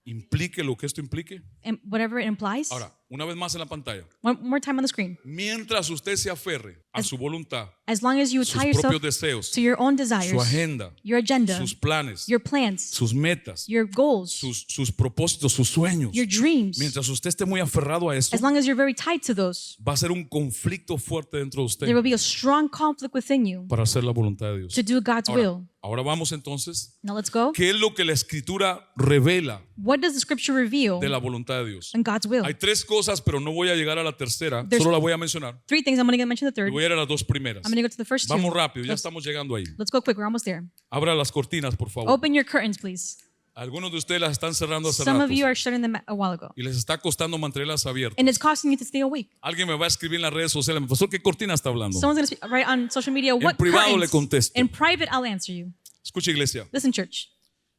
Implique lo que esto implique. and whatever it implies? Ahora, una vez más en la pantalla. One more time on the screen. Mientras usted se aferre a su voluntad, As long as you sus tie yourself propios deseos, to your own su desires, agenda, your agenda, sus planes, your plans, sus metas, your goals, sus propósitos, sus sueños. your dreams, Mientras usted esté muy aferrado a eso, as long as you're very tied to those, va a ser un conflicto fuerte dentro de usted there will be a strong conflict within you para hacer la voluntad de Dios. to do God's will. Ahora vamos entonces, Now let's go. ¿qué es lo que la escritura revela What does the scripture reveal de la voluntad de Dios? in God's will? Hay tres cosas, pero no voy a llegar a la tercera, There's- solo la voy a mencionar. 3 things. I'm going to mention the Y third. voy a ir a las dos primeras. I'm going to go to the first 2. Vamos rápido, ya estamos llegando ahí. Let's go quick. We're almost there. Abra las cortinas, por favor. Open your curtains, please. Algunos de ustedes las están cerrando hace Some rato of you are shutting them a while ago. y les está costando mantenerlas abiertas. And it's costing you to stay awake. Alguien me va a escribir en las redes sociales, pastor, ¿qué cortina está hablando? Someone's going to write on social media, what privado curtains? le contesto. In private, I'll answer you. Escucha, iglesia. Listen, church.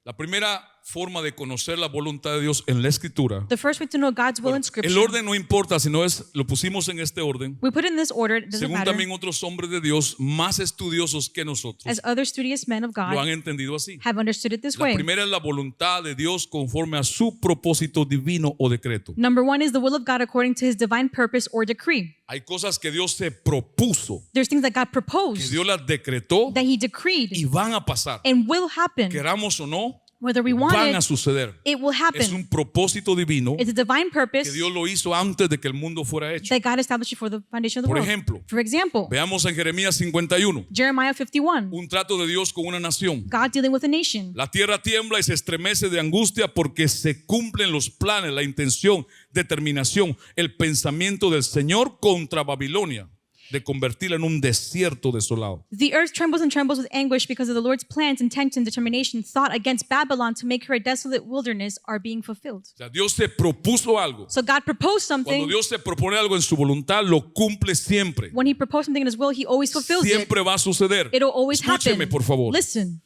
La primera forma de conocer la voluntad de Dios en la escritura. The first way to know God's will in Scripture, El orden no importa, sino lo pusimos en este orden. we put it in this order. It doesn't Según matter. también otros hombres de Dios más estudiosos que nosotros As other studious men of lo han God entendido así. have understood it this La way. primera es la voluntad de Dios conforme a su propósito divino o decreto. Number 1 is the will of God according to His divine purpose or decree. Hay cosas que Dios se propuso, There's things that God que proposed, Dios las decretó that He decreed, y van a pasar. and will happen. Queramos o no, Whether we want van a it, suceder. it will Es happen. un propósito divino It's a divine que purpose Dios lo hizo antes de que el mundo fuera hecho. that God established before the foundation of the Por world. ejemplo, For example, veamos en Jeremías 51, Jeremiah 51, un trato de Dios con una nación. God dealing with a nation. La tierra tiembla y se estremece de angustia porque se cumplen los planes, la intención, determinación, el pensamiento del Señor contra Babilonia, de convertirla en un desierto desolado. The earth trembles and trembles with anguish because of the Lord's plans, intention, determination, thought against Babylon to make her a desolate wilderness are being fulfilled. O sea, Dios se propuso algo. So God proposed Cuando something. Dios se propone algo en su voluntad, lo cumple siempre. When He proposed something in His will, He always fulfills it. Siempre va a suceder. It'll always Escúcheme, happen. por favor. Listen,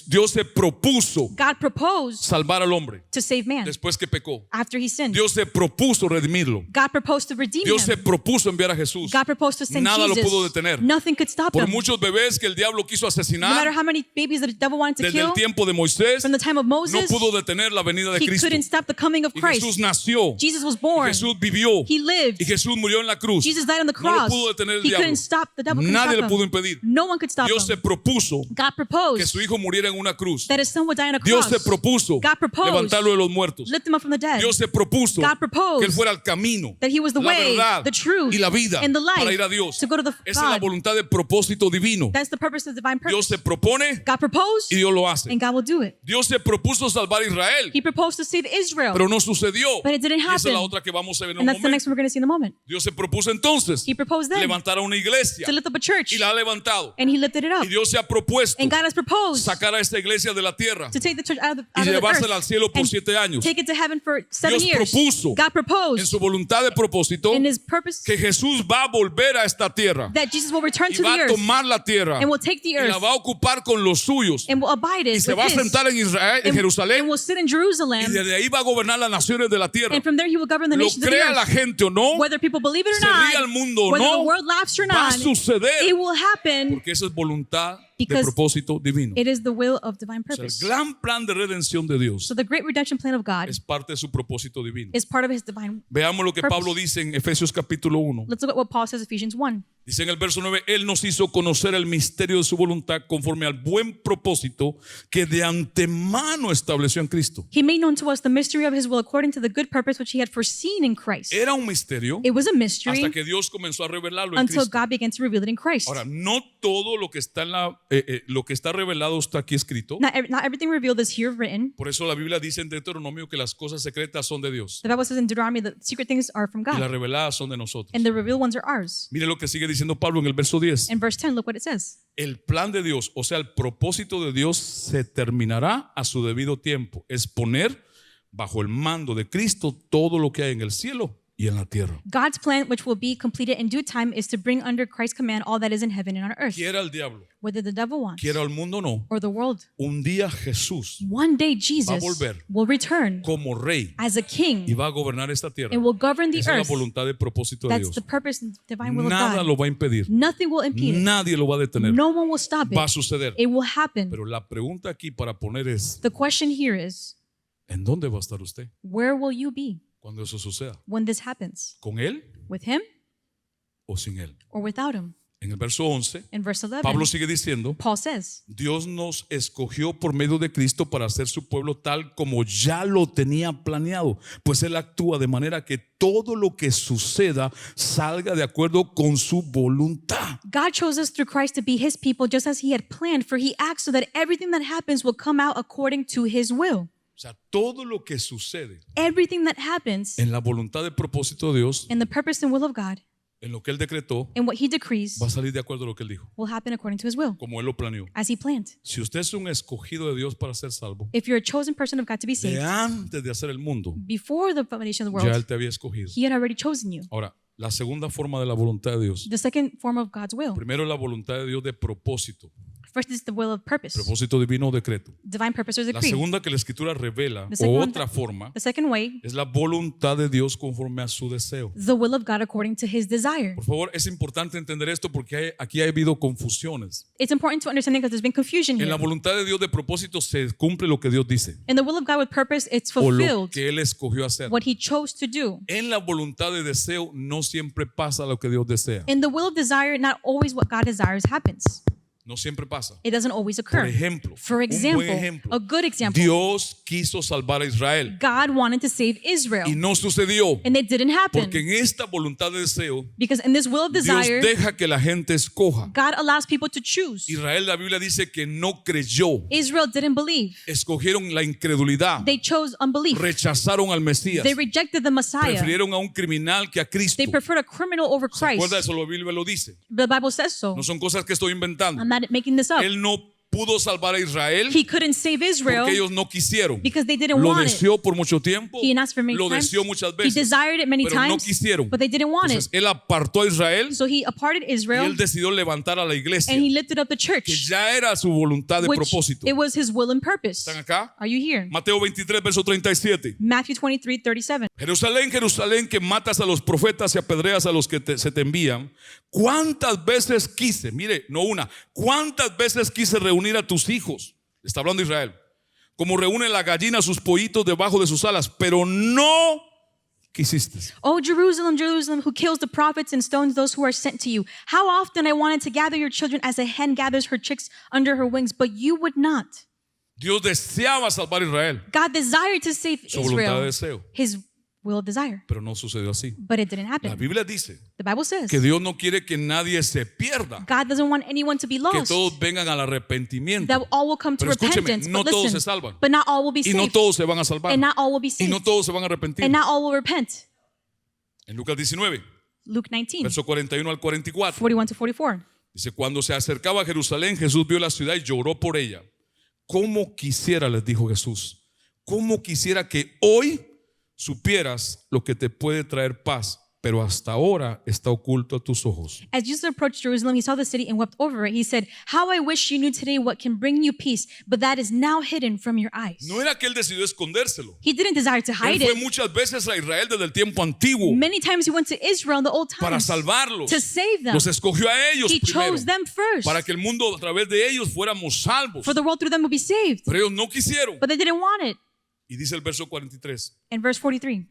Dios se propuso God proposed salvar al hombre to save man después que pecó. after he sinned. Dios se propuso redimirlo. God proposed to redeem Dios se him. propuso enviar a Jesús. God proposed to send Nada lo Jesus. pudo detener. Nothing could stop Por him. muchos bebés que el diablo quiso No matter asesinar how many babies the devil wanted to desde el kill, tiempo de Moisés, from the time of no Moses, pudo detener la venida de he Cristo. couldn't stop the coming of Y Jesús Christ. nació, Jesus was y born. Jesús vivió, He lived. y Jesús murió en la cruz. Jesus died on the No lo cross. pudo detener el He diablo. couldn't stop the devil. Couldn't Nadie le stop pudo him. impedir. No one could stop Dios se him. propuso God que proposed su hijo muriera en una cruz. that his son would die on a Dios cross. se propuso God proposed levantarlo de los muertos. lift him up from the dead. Dios se propuso God proposed que él fuera el camino, that he was the la way, verdad the truth, y la vida and the life para ir a Dios. to go to the Esa es la God. voluntad de propósito divino. That's the purpose of divine Dios purpose. se propone God proposed y Dios lo hace. and God will do it. Dios se propuso salvar a Israel, He proposed to save Israel, pero no sucedió. but it didn't Y esa es la happen. otra que vamos a ver en And un that's the next momento. one we're going to see in a moment. Dios se propuso entonces He proposed then levantar a una iglesia to lift up a church, y la ha levantado. and he lifted it up. Y Dios se ha propuesto And God has proposed sacar a esta iglesia de la tierra to take the church out y of the llevársela al earth cielo por and 7 años. take it to heaven for 7 Dios years. propuso God En proposed su voluntad de propósito in his purpose que Jesús va a volver a esta tierra that Jesus will return y to va the a earth tomar la tierra and will take the y la earth va a ocupar con los suyos and will abide y it se with va a his, sentar en Israel, en and Jerusalén, will sit in y Jerusalem, desde ahí va a gobernar las naciones de la tierra. and from there he will govern the Lo nations of the crea la earth. gente o no, Whether people believe it or se ría el not, mundo o whether the no, world laughs or va a not, suceder it will happen porque esa es voluntad de because propósito divino. it is the will of divine O sea, el purpose. gran plan de redención de Dios So the great redemption plan of God es parte de su propósito divino. is part of his divine. Veamos lo que purpose. Pablo dice en Efesios capítulo 1. Let's look at what Paul says in Ephesians 1. Dice en el verso 9, Él nos hizo conocer el misterio de su voluntad conforme al buen propósito que de antemano estableció en Cristo. He made known to us the mystery of his will according to the good purpose which he had foreseen in Christ. Era un misterio It was a hasta mystery que Dios comenzó a revelarlo en until Cristo. God began to reveal it in Christ. Ahora, no todo lo que está en lo que está revelado está aquí escrito. Not everything revealed is here written. Por eso la Biblia dice en Deuteronomio que las cosas secretas son de Dios The Bible says in Deuteronomy that secret things are from y las God reveladas son de nosotros. and the revealed ones are ours. Mire lo que sigue diciendo Pablo en el verso 10. In verse 10, look what it says. El plan de Dios, o sea, el propósito de Dios se terminará a su debido tiempo. Es poner bajo el mando de Cristo todo lo que hay en el cielo y en la tierra. God's plan, which will be completed in due time, is to bring under Christ's command all that is in heaven and on earth. Quiera el diablo, Whether the devil wants quiera el mundo o no, or the world. un día Jesús One day Jesus volver will return como rey as a y king va a gobernar esta tierra. and will govern the Esa es la earth. voluntad de propósito de That's Dios. the purpose and divine will of Nada God. lo va a impedir. Nothing will impede it. Nadie lo va a detener. No one will stop Va a it. suceder. It will happen. Pero la pregunta aquí para poner es, The question here is, ¿en dónde va a estar usted where will you be cuando eso suceda? when this happens? ¿Con él With him o sin él? or without him? En el verso 11, In verse 11, Pablo sigue diciendo, Paul says, Dios nos escogió por medio de Cristo para hacer su pueblo tal como ya lo tenía planeado, pues Él actúa de manera que todo lo que suceda salga de acuerdo con su voluntad. God chose us through Christ to be his people just as he had planned, for he acts so that everything that happens will come out according to his will. O sea, todo lo que sucede Everything that happens en la voluntad de propósito de Dios, in the purpose and will of God, en lo que Él decretó, and what he decrees, va a salir de acuerdo a lo que Él dijo, will happen according to his will, como Él lo planeó. as he planned. Si usted es un escogido de Dios para ser salvo, If you're a chosen person of God to be de saved, antes de hacer el mundo, before the foundation of the ya world, Él te había escogido. he had already chosen you. Ahora, la segunda forma de la voluntad de Dios. The second form of God's will. Primero, la voluntad de Dios de propósito. First is the will of purpose, Propósito divino o decreto. divine purpose or La decree. segunda que la Escritura revela, The second o one- otra forma, The second way, es la voluntad de Dios conforme a su deseo. the will of God according to his desire. Por favor, es importante entender esto porque aquí ha habido confusiones. It's important to understand because there's been confusion En la here. voluntad de Dios de propósito se cumple lo que Dios dice In the will of God with purpose, it's o lo fulfilled que Él escogió hacer. what he chose to do. En la voluntad de deseo no siempre pasa lo que Dios desea. In the will of desire, not always what God desires happens. No siempre pasa. It doesn't always Por occur. ejemplo, For un example, buen ejemplo. a good example, Dios quiso salvar a Israel God wanted to save Israel, y no sucedió and it didn't happen porque en esta voluntad de deseo because in this will of Dios desire, deja que la gente escoja. God allows people to choose. Israel, la Biblia dice que no creyó. Israel didn't believe. Escogieron la incredulidad. They chose unbelief. Rechazaron al Mesías. They rejected the Messiah. Prefirieron a un criminal que a Cristo. They preferred a criminal over ¿Se acuerda de Christ. eso? La Biblia lo dice. The Bible says so. No son cosas que estoy inventando. I'm not making this up. Él no pudo salvar a Israel He couldn't save Israel porque ellos no quisieron. because they didn't Lo want it. deseó por mucho tiempo, He asked for many lo times. deseó muchas He veces, desired it many pero no times, quisieron. but they didn't want Entonces it. él apartó a Israel So he aparted y Israel él decidió levantar a la iglesia, and he lifted up the que church, ya era su voluntad de which propósito. it was his will and purpose. ¿Están acá? Are you here? Mateo 23, verso 37. Matthew 23:37. Jerusalén, Jerusalén, que matas a los profetas y apedreas a los que se te envían. ¿Cuántas veces quise, mire, no una, cuántas veces quise reunir a tus hijos? Está hablando Israel. Como reúne la gallina sus pollitos debajo de sus alas, pero no quisiste. Oh, Jerusalem, Jerusalem, who kills the prophets and stones those who are sent to you. How often I wanted to gather your children as a hen gathers her chicks under her wings, but you would not. Dios deseaba salvar a Israel, God desired to save su voluntad de Israel, deseo, his will of desire, pero no sucedió así. but it didn't La happen. Biblia dice The Bible says que Dios no quiere que nadie se pierda, God doesn't want anyone to be que lost, todos vengan al arrepentimiento. that all will come to Pero escúcheme, repentance. no But todos listen, se salvan. but not all will be Y no saved, todos se van a salvar. and not all will be Y no saved, todos se van a arrepentir. and not all will repent. En Lucas 19, Luke 19, verso 41 al 44. 41 to 44. Dice, cuando se acercaba a Jerusalén, Jesús vio la ciudad y lloró por ella. ¿Cómo quisiera, les dijo Jesús, cómo quisiera que hoy supieras lo que te puede traer paz, pero hasta ahora está oculto a tus ojos? As Jesus approached Jerusalem, he saw the city and wept over it. He said, "How I wish you knew today what can bring you peace, but that is now hidden from your eyes." No era que él decidió escondérselo. He didn't desire to Él hide fue it. muchas veces a Israel desde el tiempo antiguo Many times he went to Israel in the old para times salvarlos. to save them. Los escogió a ellos He primero chose them first para que el mundo a través de ellos fuéramos salvos. for the world through them would be saved. Pero ellos no quisieron. But they didn't want it. Y dice el verso 43. In verse 43,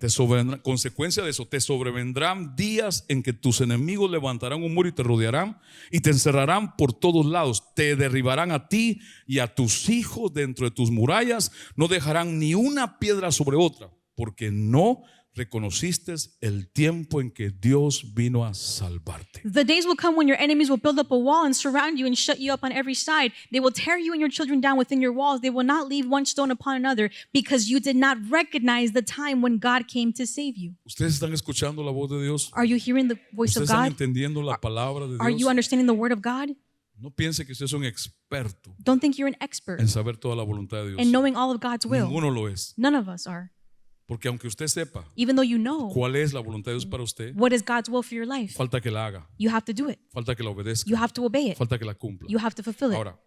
Consecuencia de eso, te sobrevendrán días en que tus enemigos levantarán un muro y te rodearán y te encerrarán por todos lados. Te derribarán a ti y a tus hijos dentro de tus murallas. No dejarán ni una piedra sobre otra, porque no reconociste el tiempo en que Dios vino a salvarte. the days will come when your enemies will build up a wall and surround you and shut you up on every side. They will tear you and your children down within your walls. They will not leave one stone upon another because you did not recognize the time when God came to save you. ¿Ustedes están escuchando la voz de Dios? Are you hearing the voice of ¿Ustedes están God? entendiendo la palabra de Are you Dios? understanding the word of God? No piense que usted es un experto Don't think you're an expert en saber toda la voluntad de in Dios. knowing all of God's will. Ninguno lo es. None of us are. Porque aunque usted sepa Even though you know cuál es la voluntad de Dios para usted, what is God's will for your life, falta que la haga, you have to do it. falta que la obedezca, You have to obey it. falta que la cumpla. You have to fulfill it. Ahora,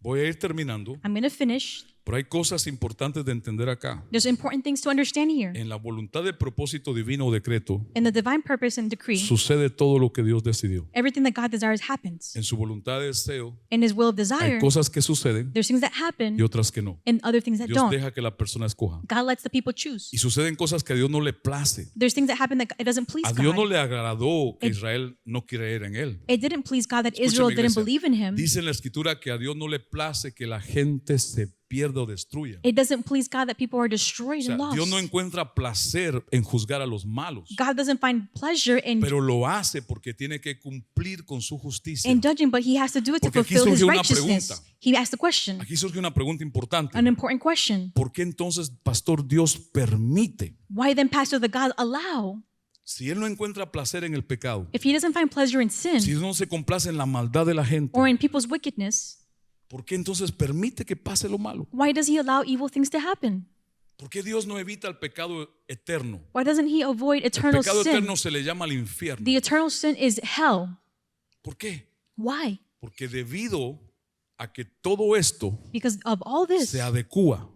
voy a ir terminando, I'm going to finish. pero hay cosas importantes de entender acá. There's important things to understand here. En la voluntad de propósito divino o decreto, In the divine purpose and decree, sucede todo lo que Dios decidió. everything that God desires happens. En su voluntad de deseo, In His will of hay desire, cosas que suceden there's things that y happen otras que no. and other things that Dios don't. deja que la persona escoja. God lets the people choose. Y suceden cosas que a Dios no le place. There's things that happen that it doesn't please A Dios no God. le agradó que Israel no creer en Él. It didn't please God that Israel Escúchame, didn't iglesia. believe in Him. Dice en la escritura que a Dios no le place que la gente se pierda o destruya. It doesn't please God that people are O destroyed sea, and lost. Dios no encuentra placer en juzgar a los malos, God doesn't find pleasure in pero lo hace porque tiene que cumplir con su justicia. judging, but He has to do it to Porque aquí fulfill His surge una righteousness. pregunta. He asked the question, Aquí surge una pregunta importante. an important question. ¿Por qué entonces, pastor, Dios permite? Why then, Pastor, the God allow? Si Él no encuentra placer en el pecado, If He doesn't find pleasure in sin si no se complace en la maldad de la gente, or in people's wickedness, ¿por qué entonces permite que pase lo malo? why does He allow evil things to happen? ¿Por qué Dios no evita el pecado eterno? Why doesn't He avoid El eternal pecado sin? eterno se le llama al infierno. The eternal sin is hell. ¿Por qué? Why? Porque debido a que todo esto Because of all this, se adecua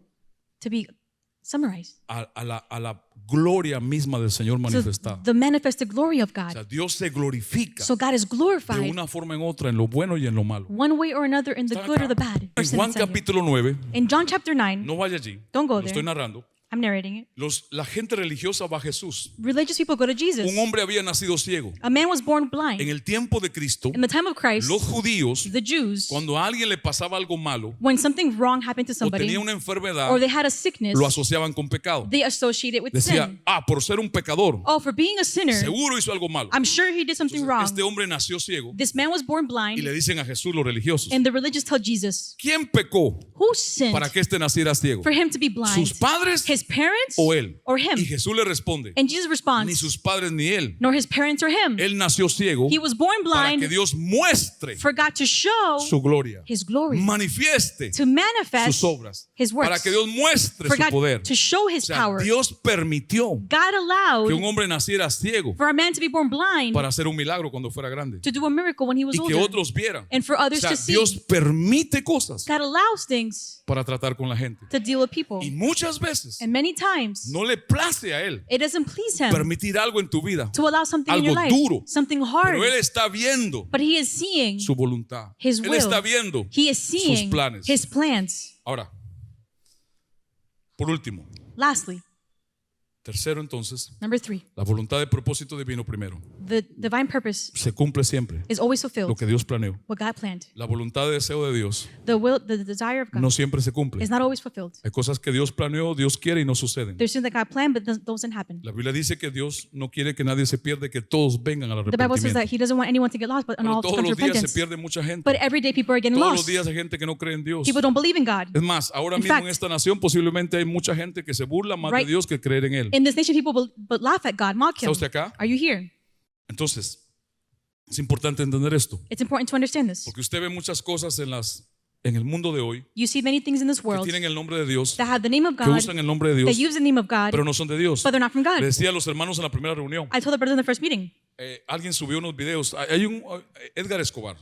to be summarized, a la gloria misma del Señor to manifestada. the manifested glory of O God. sea, Dios se glorifica So God is de glorified una forma en otra, en lo bueno y en lo malo. one way or another in the Están good or acá. the bad. En Juan capítulo 9, In John chapter 9, no vaya allí, Don't go lo there. estoy narrando. I'm narrating it. La gente religiosa va a Jesús. Religious people go to Jesus. Un hombre había nacido ciego. A man was born En blind. el tiempo de Cristo, In the time of Christ, los judíos, the Jews, cuando a alguien le pasaba algo malo when something wrong happened to o somebody tenía una enfermedad, or they had a sickness, lo asociaban con pecado. they associate it with Decía, sin. por ser un pecador, Oh, for being a sinner, seguro hizo algo malo. I'm sure he did something Entonces, wrong. este hombre nació ciego This man was born y blind, le dicen a Jesús los religiosos, and the religious tell Jesus, ¿quién pecó who sinned para que este naciera ciego? for him to be ¿Sus blind? padres His his parents o él? or him? Y Jesús le responde, And Jesus ni responds, sus padres ni él. nor his parents or him. Él nació ciego He was born para que blind Dios muestre for God to show su gloria, his glory, manifieste to manifest sus obras, his para works, que Dios muestre for su poder. God to show O his sea, power. Dios permitió God que un allowed hombre naciera ciego for a man to be born blind para hacer un milagro cuando fuera grande to do a miracle when he was y que older, otros vieran. and for O others sea, to see. Dios permite cosas God allows things para tratar con la gente. to deal with people. Y muchas veces And many times, no le place a él it doesn't please him permitir algo en tu vida, to allow something in your algo life, duro, something hard. pero él está viendo But he is seeing su voluntad. his Él will. está viendo He is seeing planes. his plans. Ahora, por último, Lastly, tercero entonces, number 3, la voluntad de propósito divino primero. the divine purpose Se cumple siempre is always lo fulfilled, que Dios planeó. what God planned. La voluntad de deseo de Dios The will, the desire of God no siempre se cumple. is not always fulfilled. Hay cosas que Dios planeó, Dios quiere y no suceden. There's things that God planned, but doesn't happen. La Biblia dice que Dios no quiere que nadie se pierda, que todos vengan al The Bible says arrepentimiento. that He doesn't want anyone to get lost, but Pero all to todos come to los días se repentance. pierde mucha gente. But every day people are getting Todos los lost. días hay gente que no cree en Dios. People don't believe in God. Es más, ahora In mismo fact, en esta nación posiblemente hay mucha gente que se burla más de right Dios que creer en Él. In this nation, people but laugh at God, mock ¿Está Him. usted acá? Are you here? Entonces, es importante entender esto, It's important to understand this. porque usted ve muchas cosas en el mundo de hoy You see many things in this que world tienen el nombre de Dios, that have the name of que God, usan el nombre de that Dios, use the name of God, pero no son de Dios. but they're not from God. Le decía a los hermanos en la primera reunión, I told the brothers in the first meeting, alguien subió unos videos. Hay un Edgar Escobar,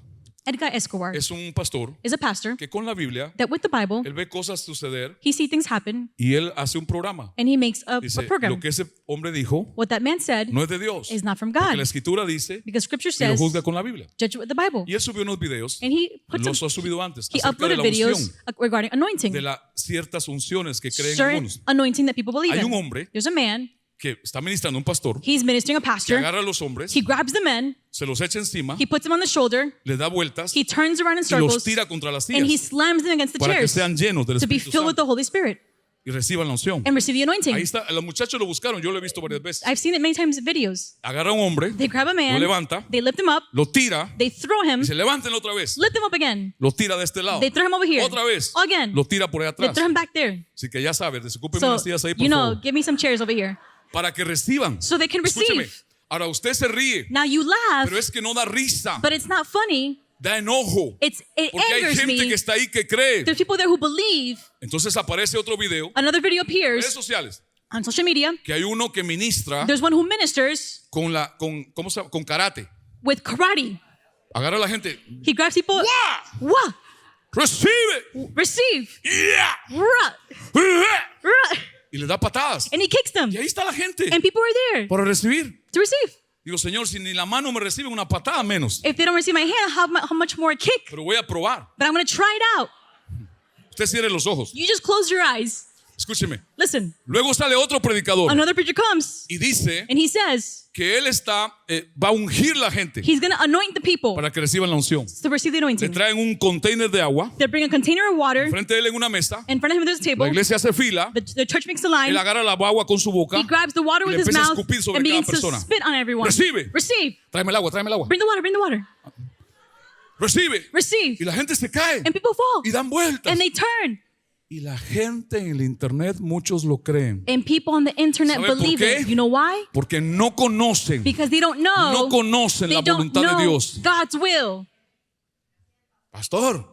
Edgar Escobar es un pastor is a pastor que con la Biblia that with the Bible, él ve cosas suceder he sees things happen y él hace un programa. and he makes a Dice, program. lo que ese hombre dijo What that man said no es de Dios, is not from porque God, la escritura dice because Scripture que lo says, juzga con la Biblia. judge with the Bible. Y él subió unos videos, And he put los some, ha subido antes, he acerca de uploaded la videos unción, regarding anointing, de las ciertas unciones que creen certain algunos. anointing that people believe Hay un in. hombre There's a man, que está ministrando, un pastor, he's ministering a que pastor, agarra a los hombres, he grabs the men, se los echa encima, he puts them on the shoulder, les da vueltas he turns around in y los circles, tira contra las and he sillas slams them against the para que chairs sean llenos del to be Espíritu filled with Santo the Holy Spirit y reciban la unción. and receive the anointing. Ahí está, los muchachos lo buscaron, yo lo he visto varias veces. I've seen it many times in videos. Agarra a un hombre, They grab a lo man, levanta, they lift him up, lo tira, they throw him, dice levántenlo otra vez, lift him up again, lo tira de este lado, they throw him over here, otra vez, again, lo tira por ahí they atrás. throw him back there. Así que ya sabes, desocupen So, unas sillas ahí por you know, favor, give me some chairs over here para que reciban. so they can Escúcheme, receive. ahora usted se ríe, Now you laugh, pero es que no da risa, but it's not funny. da enojo, It porque hay angers gente que me. está ahí que cree. There's people there who believe. Entonces aparece otro video, Another video redes appears sociales, on social media. que hay uno que ministra There's one who ministers ¿cómo se llama? Con karate. with karate. Agarra a la gente, He grabs people. ¡Wah! Wah! recibe, Receive. ¡Ya! Rah! Rah! y le da patadas. And he kicks them. Y ahí está la gente And people are there para recibir. to receive. Digo, Señor, si ni la mano me recibe una patada menos, If they don't receive my hand, how much more a kick? pero voy a probar. But I'm going to try it out. Usted cierre los ojos. You just close your eyes. Escúcheme. Listen, Luego sale otro predicador another preacher comes y dice and he says que él va a ungir la gente he's going to anoint the people para que reciban la unción. to receive the Le anointing. traen un container de agua They bring a container of water. frente de él en una mesa. In front of him there's a La table. iglesia hace fila. The church makes a Él line. agarra la agua con su boca. He grabs the water y with le his empieza a mouth escupir sobre and cada begins to persona. spit on everyone. Recibe. Receive. Tráeme el agua, tráeme el agua. Bring the water, bring the water. Recibe. Receive. Y la gente se cae And people fall. y dan vueltas. And they turn. Y la gente en el internet, muchos lo creen. And people on the internet ¿Sabe por believe qué? it. You know why? Porque no conocen, Because they don't know. no conocen They la don't voluntad de know Dios. God's will. Pastor,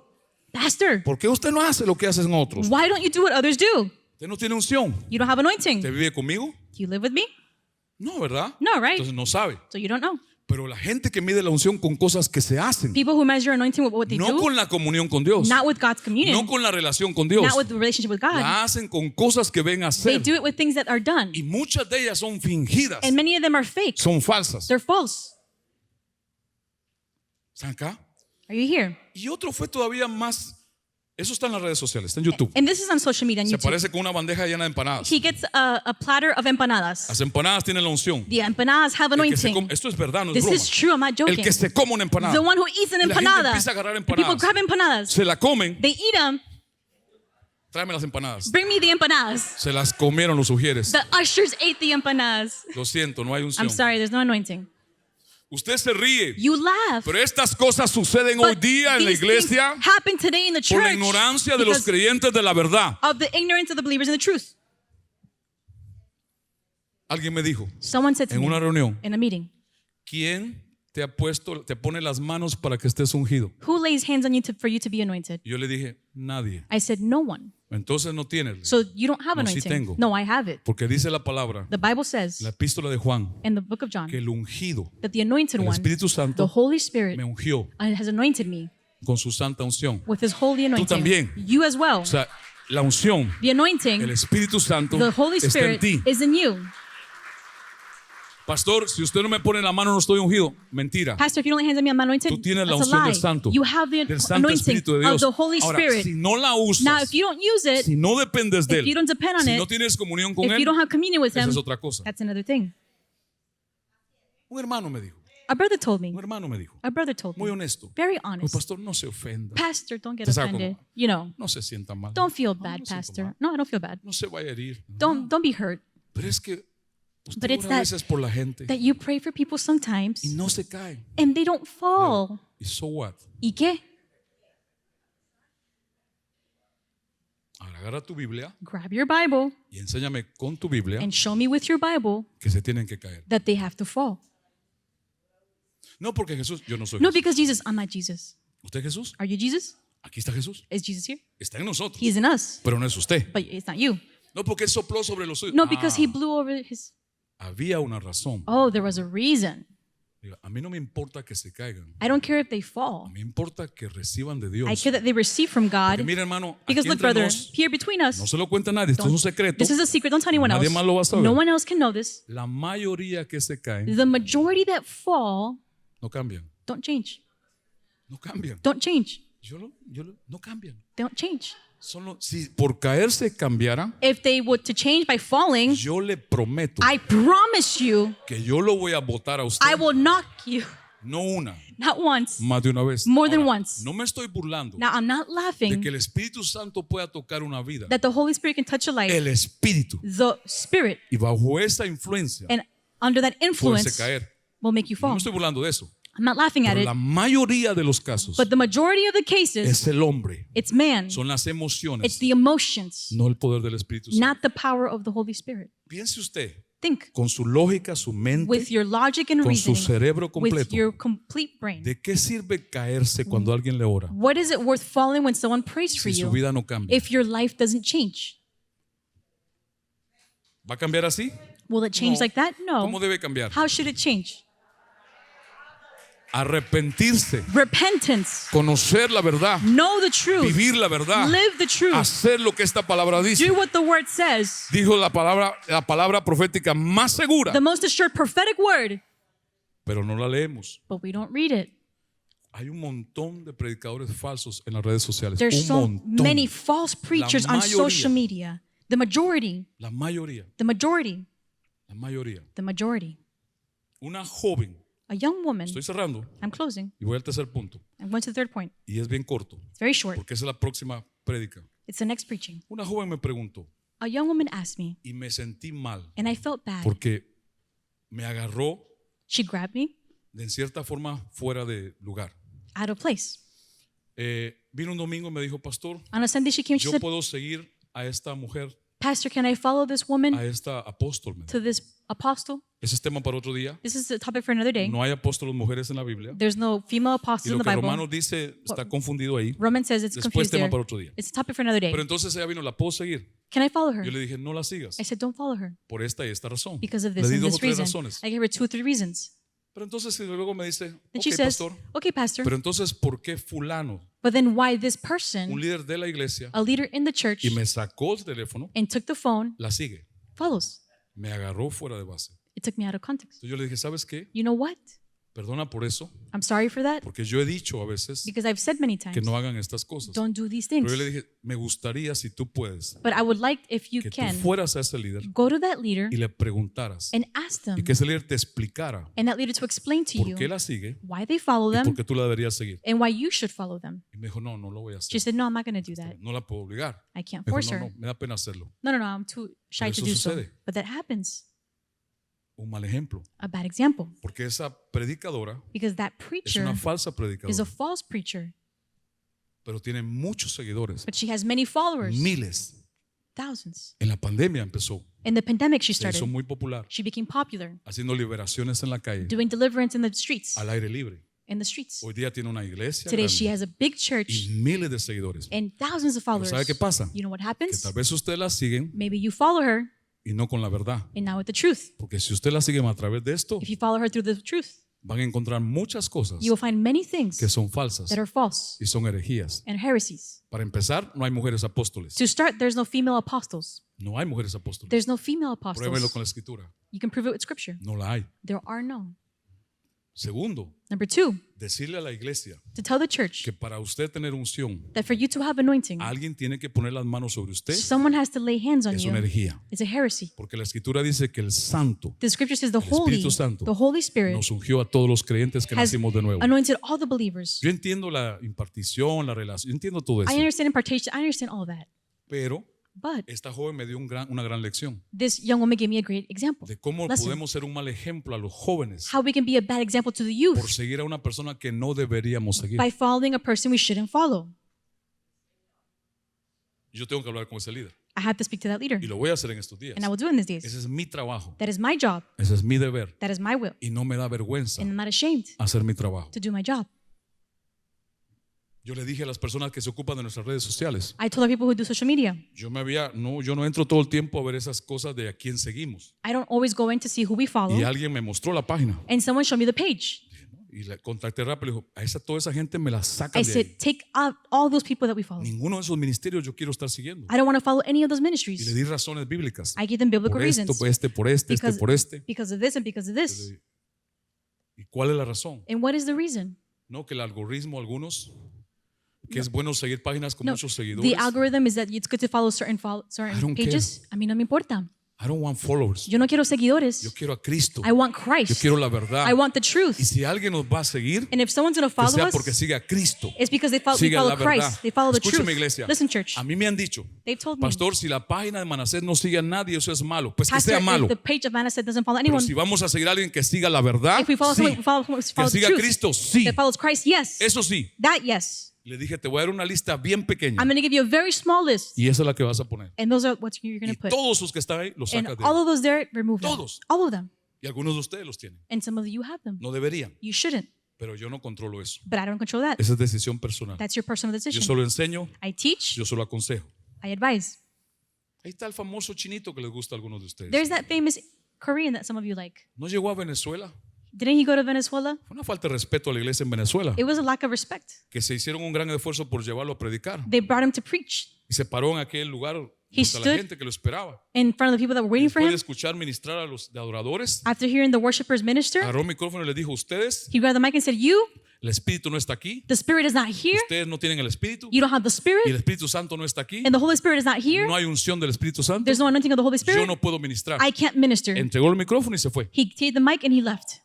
Pastor, ¿por qué usted no hace lo que hacen otros? why don't you do what others do? Usted no tiene unción. You don't have anointing. ¿Usted vive conmigo? Do you live with me? No, ¿verdad? No, right? Entonces no sabe. So you don't know. Pero la gente que mide la unción con cosas que se hacen, People who measure anointing with what they no do, con la comunión con Dios, not with God's communion, no con la relación con Dios, not with the relationship with God. la hacen con cosas que ven a They hacer. do it with things that are done. Y muchas de ellas son fingidas, And many of them are fake. son falsas. They're false. ¿Están acá? Are you here? Y otro fue todavía más. Eso está en las redes sociales, está en YouTube. And this is on social media and Se YouTube. parece con una bandeja llena de empanadas. He gets a platter of empanadas. Las empanadas tienen la unción. The empanadas have El que se anointing. come- esto es verdad, no es This broma. is true, I'm not El joking. que se come una empanada, The one who eats an Y la gente empanada. empieza a agarrar The people empanadas. grab empanadas. se la comen, They eat them. tráeme las empanadas. Bring me the empanadas. Se las comieron los ujieres. The ushers ate the empanadas. Lo siento, no hay unción. I'm sorry, there's no anointing. Usted se ríe, You laugh. pero estas cosas suceden hoy But día en la these things iglesia happen today in the por la church ignorancia de los because creyentes de la verdad. of the ignorance of the believers in the truth. Alguien me dijo Someone said to en me una reunión, in a meeting, ¿quién te pone las manos para que estés ungido? who lays hands on you for you to be anointed? Y yo le dije, nadie. I said, no one. Entonces no tienes. So you don't have No, sí anointing. tengo. No, I have it. Porque dice la palabra, The Bible says la epístola de Juan, in the book of John que el ungido, that the anointed el one, Espíritu the Santo, Holy Spirit, me ungió has anointed me con su santa unción. with his holy anointing. también. You as well. O sea, la unción, The anointing, el Espíritu Santo the Holy está en Spirit ti. is in you. Pastor, si usted no me pone la mano no estoy ungido. Mentira. Pastor, if you don't lay hands on me, I'm anointed. Tú tienes la That's a unción lie. del Santo, You have the del Santo anointing Espíritu de of Dios. the Holy Ahora, Spirit. si no la usas, Now, if you don't use it, si no dependes de if you él, don't depend on si it, no tienes comunión con if él, you don't have communion with esa him, es otra cosa. that's another thing. Un hermano me dijo, A brother told me. un hermano me dijo, A brother told muy me. honesto. Very Pues, honest. pastor, no se ofenda. Pastor, don't get ¿Usted sabe offended. cómo? You know, No se sienta mal. don't feel No, bad, no siento Pastor. mal. No, I don't feel bad. No se vaya a herir. Don't be hurt. Pero es que usted But it's ora a that- veces por la gente That you pray for people sometimes y no se caen. and they don't fall. ¿Y so what? ¿Y qué? Ahora agarra tu Biblia Grab your Bible y enséñame con tu Biblia and show me with your Bible que se tienen que caer. that they have to fall. No porque Jesús, yo no soy No, Jesús. because Jesus, I'm not Jesus. ¿Usted es Jesús? Are you Jesus? Aquí está Jesús. Is Jesus here? Está en nosotros. He's in us, Pero no es usted. but it's not you. No porque él sopló sobre los suyos. No, because he Ah, blew over his. había una razón. Oh, there was a reason. Diga, a mí no me importa que se caigan. I don't care if they A fall. mí me importa que reciban de Dios. I care that they receive from Porque God. mira, hermano, Because aquí look, entre brother, nos, here between no us, se lo cuenta a nadie. Esto es un secreto. this is a secret. Don't tell anyone Nadie else. más lo va a saber. No one else can know this. La mayoría que se caen The majority that fall no cambian. don't change. No cambian. Don't change. No cambian. They don't change. Solo si por caerse cambiara, If they were to change by falling, yo le prometo I promise you, que yo lo voy a botar a usted. I will knock you. No una, Not once, más de una vez. more than Ahora, once. no me estoy burlando Now, I'm not de laughing que el Espíritu Santo pueda tocar una vida. that the Holy Spirit can touch a life. El Espíritu. The Spirit, Y bajo esa influencia and under that puede influence, caer. will make you No fall. me estoy burlando de eso. I'm not laughing at Pero it, la mayoría de los casos but the majority of the cases, es el hombre. it's man. Son las It's emociones, the emotions, no el poder del Espíritu Santo. not the power of the Holy Spirit. Piense usted Think con su lógica, su mente, with your logic and con su reasoning, cerebro with completo. your complete brain. ¿De qué sirve caerse cuando alguien le ora What is it worth falling when someone prays for si su you vida no cambia? if your life doesn't change? ¿Va a cambiar así? Will it change No. like that? ¿Cómo No. debe cambiar? How should it change? Arrepentirse, Repentance. conocer la verdad, Know the truth. vivir la verdad, Live the truth. hacer lo que esta palabra dice. Do what the word says. Dijo la palabra profética más segura, The most assured prophetic word, pero no la leemos. but we don't read it. Hay un montón de predicadores falsos en las redes sociales. There's Un so montón. many false preachers on mayoría. social media. The majority, La mayoría, the majority, la mayoría. the majority. Una joven, A young woman, estoy cerrando I'm closing. y voy al tercer punto. I'm going to the third point. Y es bien corto, It's very short. porque esa es la próxima prédica. It's the next preaching. Una joven me preguntó A young woman asked me, y me sentí mal and I felt bad. porque me agarró She grabbed me de en cierta forma fuera de lugar. out of place. Vino un domingo y me dijo, pastor, On a Sunday, she came. She yo said, puedo seguir a esta mujer, Pastor, can I follow this woman a esta apóstol. to this apostle? Ese es tema para otro día. This is a topic for another day. No hay apóstoles mujeres en la Biblia. There's no female Y apostles in lo the que Bible. Romanos dice está confundido ahí. Romans says it's Después confused tema there. para otro día. It's a topic for another day. Pero entonces ella vino, ¿la puedo seguir? Can I follow her? Yo le dije, no la sigas I said, don't follow her por esta y esta razón. because of Le this di and dos o this tres reason. razones. I gave her 2 or 3 reasons. Pero entonces luego me dice, Then ok, she says, pastor, okay, Pastor, pero entonces ¿por qué fulano, but then why this un person, líder de la iglesia, a leader in the church, y me sacó el teléfono, and took the phone, la sigue? follows? Me agarró fuera de base. It took me out of context. Entonces yo le dije, ¿sabes qué? You know what? Perdona por eso, I'm sorry for that porque yo he dicho a veces because I've said many que times, no hagan estas cosas. don't do these Pero yo things. le dije, me gustaría si tú puedes, But I would like if you que tú can fueras a ese líder go to that leader y le preguntaras and ask them, y que ese líder te explicara and that leader to explain to por you qué la sigue why they follow y them por qué tú la deberías seguir. and why you should follow them. Y me dijo, no, no lo voy a She hacer. said, no, I'm not going to do that. No la puedo obligar. I can't Me force dijo, no, her. no, me da pena hacerlo. No, I'm too shy Pero to eso do so. sucede. But that happens. Un mal ejemplo. A bad example. Porque esa predicadora Because that es preacher una falsa is a predicadora, false preacher, pero tiene muchos seguidores, but she has many followers, miles. Thousands. En la pandemia empezó. In the pandemic, she Se started. hizo muy popular. She became popular, Haciendo liberaciones en la calle, doing deliverance in the streets. al aire libre. In the streets. Hoy día tiene una iglesia Today, she grande has a big y church miles de seguidores. and thousands of followers. ¿sabe qué pasa? You know what Que happens? tal vez ustedes la siguen Maybe you follow her y no con la verdad. and now with the truth. Porque si usted la sigue a través de esto, If you follow her through the truth, van a encontrar muchas cosas you will find many things que son falsas that are false y son herejías. and heresies. Para empezar, no hay mujeres apóstoles. To start, there's no female apostles. No hay mujeres apóstoles. There's no female Pruébelo apostles. con la escritura. You can prove it with scripture. No la hay. There are none. Segundo, Number two, decirle a la iglesia to tell the church que para usted tener unción, that for you to have anointing, alguien tiene que poner las manos sobre usted. someone has to lay hands on Es you. una herejía. It's a heresy. Porque la escritura dice que el santo The scripture says the Espíritu Santo Holy Spirit nos ungió a todos los creyentes que has nacimos de nuevo. anointed all the believers. Yo entiendo la impartición, la relación, yo entiendo todo I eso. understand impartation. I understand all of that. Pero But esta joven me dio una gran lección this young woman gave me a great example. de cómo Lesson. podemos ser un mal ejemplo a los jóvenes How we can be a bad example to the por youth seguir a una persona que no deberíamos seguir. by following a person we shouldn't follow. Yo tengo que hablar con ese líder I have to speak to that leader, y lo voy a hacer en estos días. and I will do it in these days. Ese es mi trabajo, That is my job. ese es mi deber That is my will. y no me da vergüenza And I'm not ashamed hacer mi trabajo. to do my job. Yo le dije a las personas que se ocupan de nuestras redes sociales, I told the people who do social media, yo no entro todo el tiempo a ver esas cosas de a quién seguimos. I don't always go in to see who we follow. Y alguien me mostró la página And someone showed me the page. y le contacté rápido y le dijo, toda esa gente me la sacan I de said, ahí. take out all those people that we follow. Ninguno de esos ministerios yo quiero estar siguiendo. I don't want to follow any of those Y le ministries. di razones bíblicas. I give them biblical Por esto, reasons. por este, por este, Because, por este. because of this and because of this. ¿Y cuál es la razón? And what is the reason? No, que el algoritmo algunos, que es bueno seguir páginas con No, muchos seguidores. the algorithm is that it's good to follow I certain don't pages. A mí no me importa. I don't want followers. Yo no quiero seguidores. Yo quiero a Cristo. I want Yo Christ. quiero la verdad. I want the truth. Y si alguien nos va a seguir, And if someone's going to que follow sea us, porque sigue a Cristo. it's because they follow, Siga la verdad. Christ. They follow the Escúcheme, truth. iglesia. Listen, church. A mí me han dicho, They've told me, pastor, si la página de Manasés no sigue a nadie, eso es malo. Pues que Pastor, sea malo. if the page of Manasseh doesn't follow Pero anyone, si vamos a seguir a alguien que siga la verdad, if we follow sí. someone, follow Que the siga a truth, Cristo, sí. that follows Christ, yes. Eso sí. That, yes. Le dije, te voy a dar una lista bien pequeña. I'm going to give you a very small list. Y esa es la que vas a poner. And those are what you're going Y to put. todos los que están ahí los And sacas de all ahí. of those there, remove them. Todos. All of them. Y algunos de ustedes los tienen. And some of you have them. No deberían. You shouldn't. Pero yo no controlo eso. But I don't control that. Esa es decisión personal. That's your personal Yo decision. solo enseño, I teach, yo solo aconsejo. I advise. Ahí está el famoso chinito que les gusta a algunos de ustedes. There's that famous Korean that some of you like. No llegó a Venezuela. Didn't he go to Venezuela? Fue una falta de respeto a la iglesia en Venezuela. It was a lack of respect. Que se hicieron un gran esfuerzo por llevarlo a predicar. They brought him to preach Y se paró en aquel lugar He junto a la stood gente que lo esperaba. in front of the people that were waiting for Después de him. escuchar ministrar a los adoradores, After hearing the worshipers minister, agarró el micrófono y les dijo, ustedes, he grabbed the mic and said, you, el Espíritu no está aquí. the Spirit is not here. Ustedes no tienen el Espíritu. You don't have the Y Spirit. el Espíritu Santo no está aquí. And the Holy Spirit is not here. No hay unción del Espíritu Santo. There's no anointing of the Holy Yo Spirit. no puedo ministrar. I can't minister. Entregó el micrófono y se fue. He gave the mic and he left.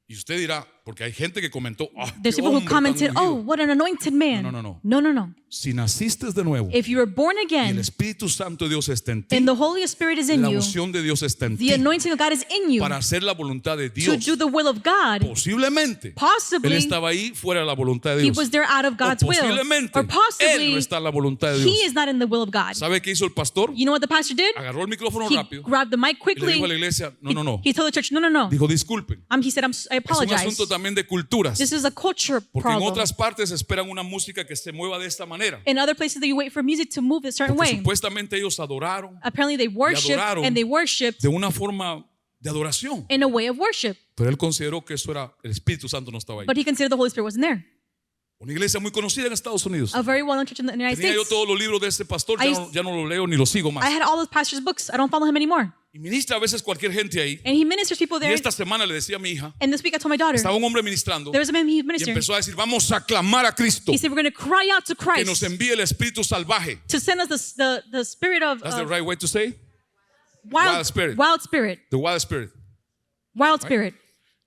Y usted dirá, porque hay gente que comentó, There's qué people who hombre tan commented, oh, ungido". what an anointed man. No, no, no. No, no, no. Si naciste de nuevo If you were born y el again Espíritu Santo de Dios está en ti, and the Holy Spirit is in la you, unción de Dios está en the ti anointing of God is in you para hacer la voluntad de to Dios. do the will of God, Posiblemente él possibly estaba ahí fuera de la voluntad de he Dios. was there out of O God's will. posiblemente Or él possibly no está en la voluntad de he Dios. is not in the will of God. ¿Sabe qué hizo el pastor? You know what the pastor did? Agarró el micrófono He rápido grabbed the mic y le dijo a la quickly. iglesia, no. He told the church, no, no, no. Dijo, disculpen. He said, I Es un apologize. asunto también de culturas. This is a culture Porque en problem. otras partes esperan una música que se mueva de esta manera. In other places that you wait for music to move a certain Porque way. supuestamente ellos adoraron Apparently they worship adoraron and they worshiped de una forma de adoración. in a way of worship. Pero él consideró que eso era, el Espíritu Santo no estaba ahí. But he considered the Holy Spirit wasn't there. Una iglesia muy conocida en Estados Unidos. A very well-known church in the United Tenía yo States. todos los libros de este pastor, I ya no los leo ni los sigo I más. had all those pastors' books. I don't follow him anymore. Y ministra a veces cualquier gente ahí. And he ministers people Y there. esta semana le decía a mi hija, And this week I told my daughter, estaba un hombre ministrando there was a man he y ministered. empezó a decir, vamos a clamar a Cristo, He said, we're going to cry out to que nos Christ envíe el espíritu salvaje. to send us the spirit of That's the right way to say? wild spirit. Wild spirit. The wild spirit. Wild spirit.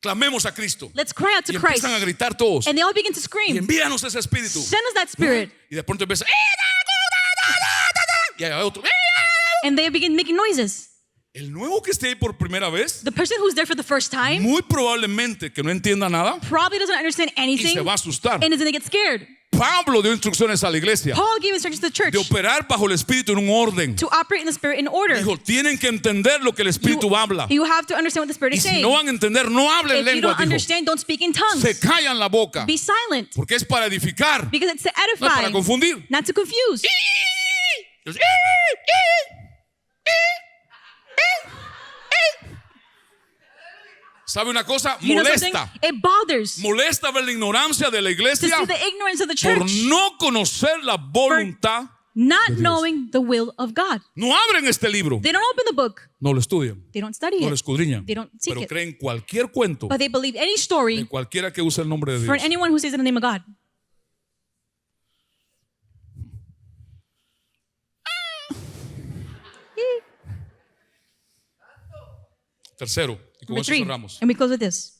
Clamemos a Cristo. Let's cry out Y to Christ. empiezan a gritar todos. And they all begin to Y scream. envíanos ese espíritu. Send us that spirit. Y de pronto empieza. Y hay otro. And they begin making noises. El nuevo que esté ahí por primera vez, The person who's there for the first time muy probablemente que no entienda nada probably doesn't understand y anything se va a asustar. and is going to get scared. Pablo dio instrucciones a la iglesia Paul gave instructions to the church de operar bajo el Espíritu en un orden. to operate in the Spirit in order. Dijo, tienen que entender lo que el Espíritu habla. You have to understand what the Spirit Y is si saying. no van a entender, no hablen If you lenguas, don't dijo. understand, don't speak in tongues. Se callan la boca. Be silent, Porque es para edificar, because it's to no es para edify, confundir. not to confuse. ¿Sabe una cosa? You know something? Molesta. It bothers Molesta ver la ignorancia de la to iglesia see the ignorance of the por church no conocer la voluntad. not de Dios. knowing the will of God. No abren este libro. They don't open the book. No lo estudian. They don't study No lo it. escudriñan. They don't seek Pero it. creen cualquier cuento But they believe any de story cualquiera que use el nombre de for Dios. anyone who says in the name of God. Tercero, y con Number eso 3, cerramos. and we close with this.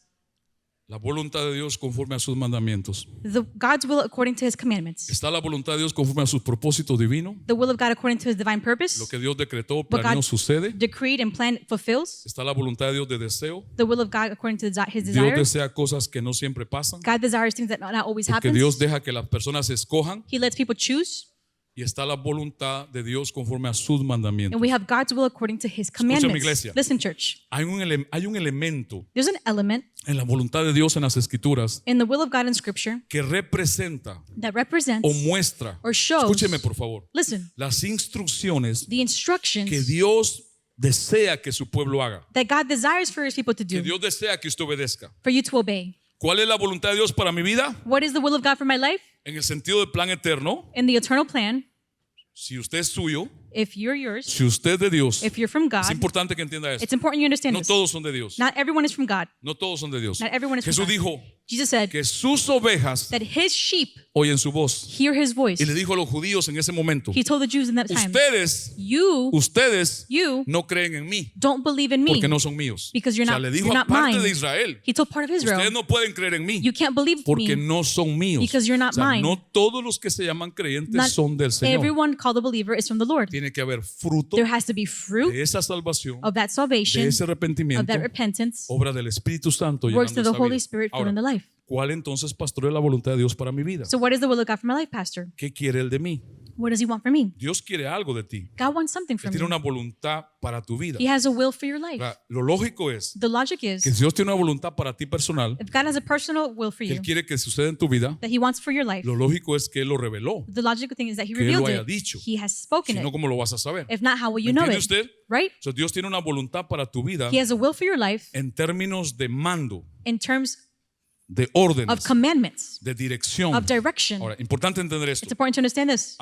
La voluntad de Dios conforme a sus mandamientos. God's will according to his commandments. Está la voluntad de Dios conforme a sus propósitos divinos. The will of God according to his divine purpose. Lo que Dios decretó, What planeó, God sucede. decreed and planned fulfills. Está la voluntad de Dios de deseo. The will of God according to his Dios desires. desea cosas que no siempre pasan. God desires things that not always Porque happen. Dios deja que las personas escojan. He lets people choose. Y está la voluntad de Dios conforme a sus mandamientos. And we have God's will according to his commandments. iglesia. Listen, church. Hay un elemento There's an element en la voluntad de Dios en las Escrituras in the will of God in Scripture que representa that represents o muestra, or shows, escúcheme por favor, listen, las instrucciones the instructions que Dios desea que su pueblo haga, that God desires for his people to que do, Dios desea que usted obedezca. for you to obey. ¿Cuál es la voluntad de Dios para mi vida? What is the will of God for my life? En el sentido del plan eterno, In the eternal plan, si usted es suyo, if you're yours, si usted es de Dios, if you're from es God, importante que entienda it's esto. important you understand No this. todos son de Dios. Not everyone is from God. No todos son de Dios. Not everyone is from Jesús God. dijo Jesus said que sus ovejas that his sheep oyen su voz. hear his voice. Y le dijo a los judíos en ese momento, He told the Jews in that time, ustedes you no creen en mí don't believe in me porque no son míos. because O you're sea, not, le you're dijo a not parte mine. de Israel, He told part of ustedes Israel, no pueden creer en mí you can't believe porque me no son míos. because you're not O sea, mine. no todos los que se llaman creyentes Not son del Señor. everyone called a believer is from the Lord. Tiene que haber fruto There has to be fruit de esa salvación, of that de salvation, ese of arrepentimiento, that repentance, obra del Espíritu Santo works llenando through the esa Holy vida. Spirit Ahora, filling the life. ¿cuál entonces, pastor, es la voluntad de Dios para mi vida? So what is the will of God for my life, Pastor? ¿Qué quiere Él de mí? What does he want from me? Dios quiere algo de ti. God wants something Él from tiene me. una voluntad para tu vida. He has a will for your life. Ahora, lo lógico es The logic que is, si Dios tiene una voluntad para ti personal, if God has a personal will for que Él you, quiere que suceda en tu vida, that he wants for your life, lo lógico es que Él lo reveló. the logical thing is that he Que Él revealed lo haya it. dicho. He has Si spoken no, it. ¿cómo lo vas a saber? If not, how will you ¿Me know entiende it? usted? Right? O sea, Dios tiene una voluntad para tu vida He has a will for your life en términos de mando, in terms de of órdenes, commandments, de dirección. of direction. Ahora, importante entender esto. It's important to understand this.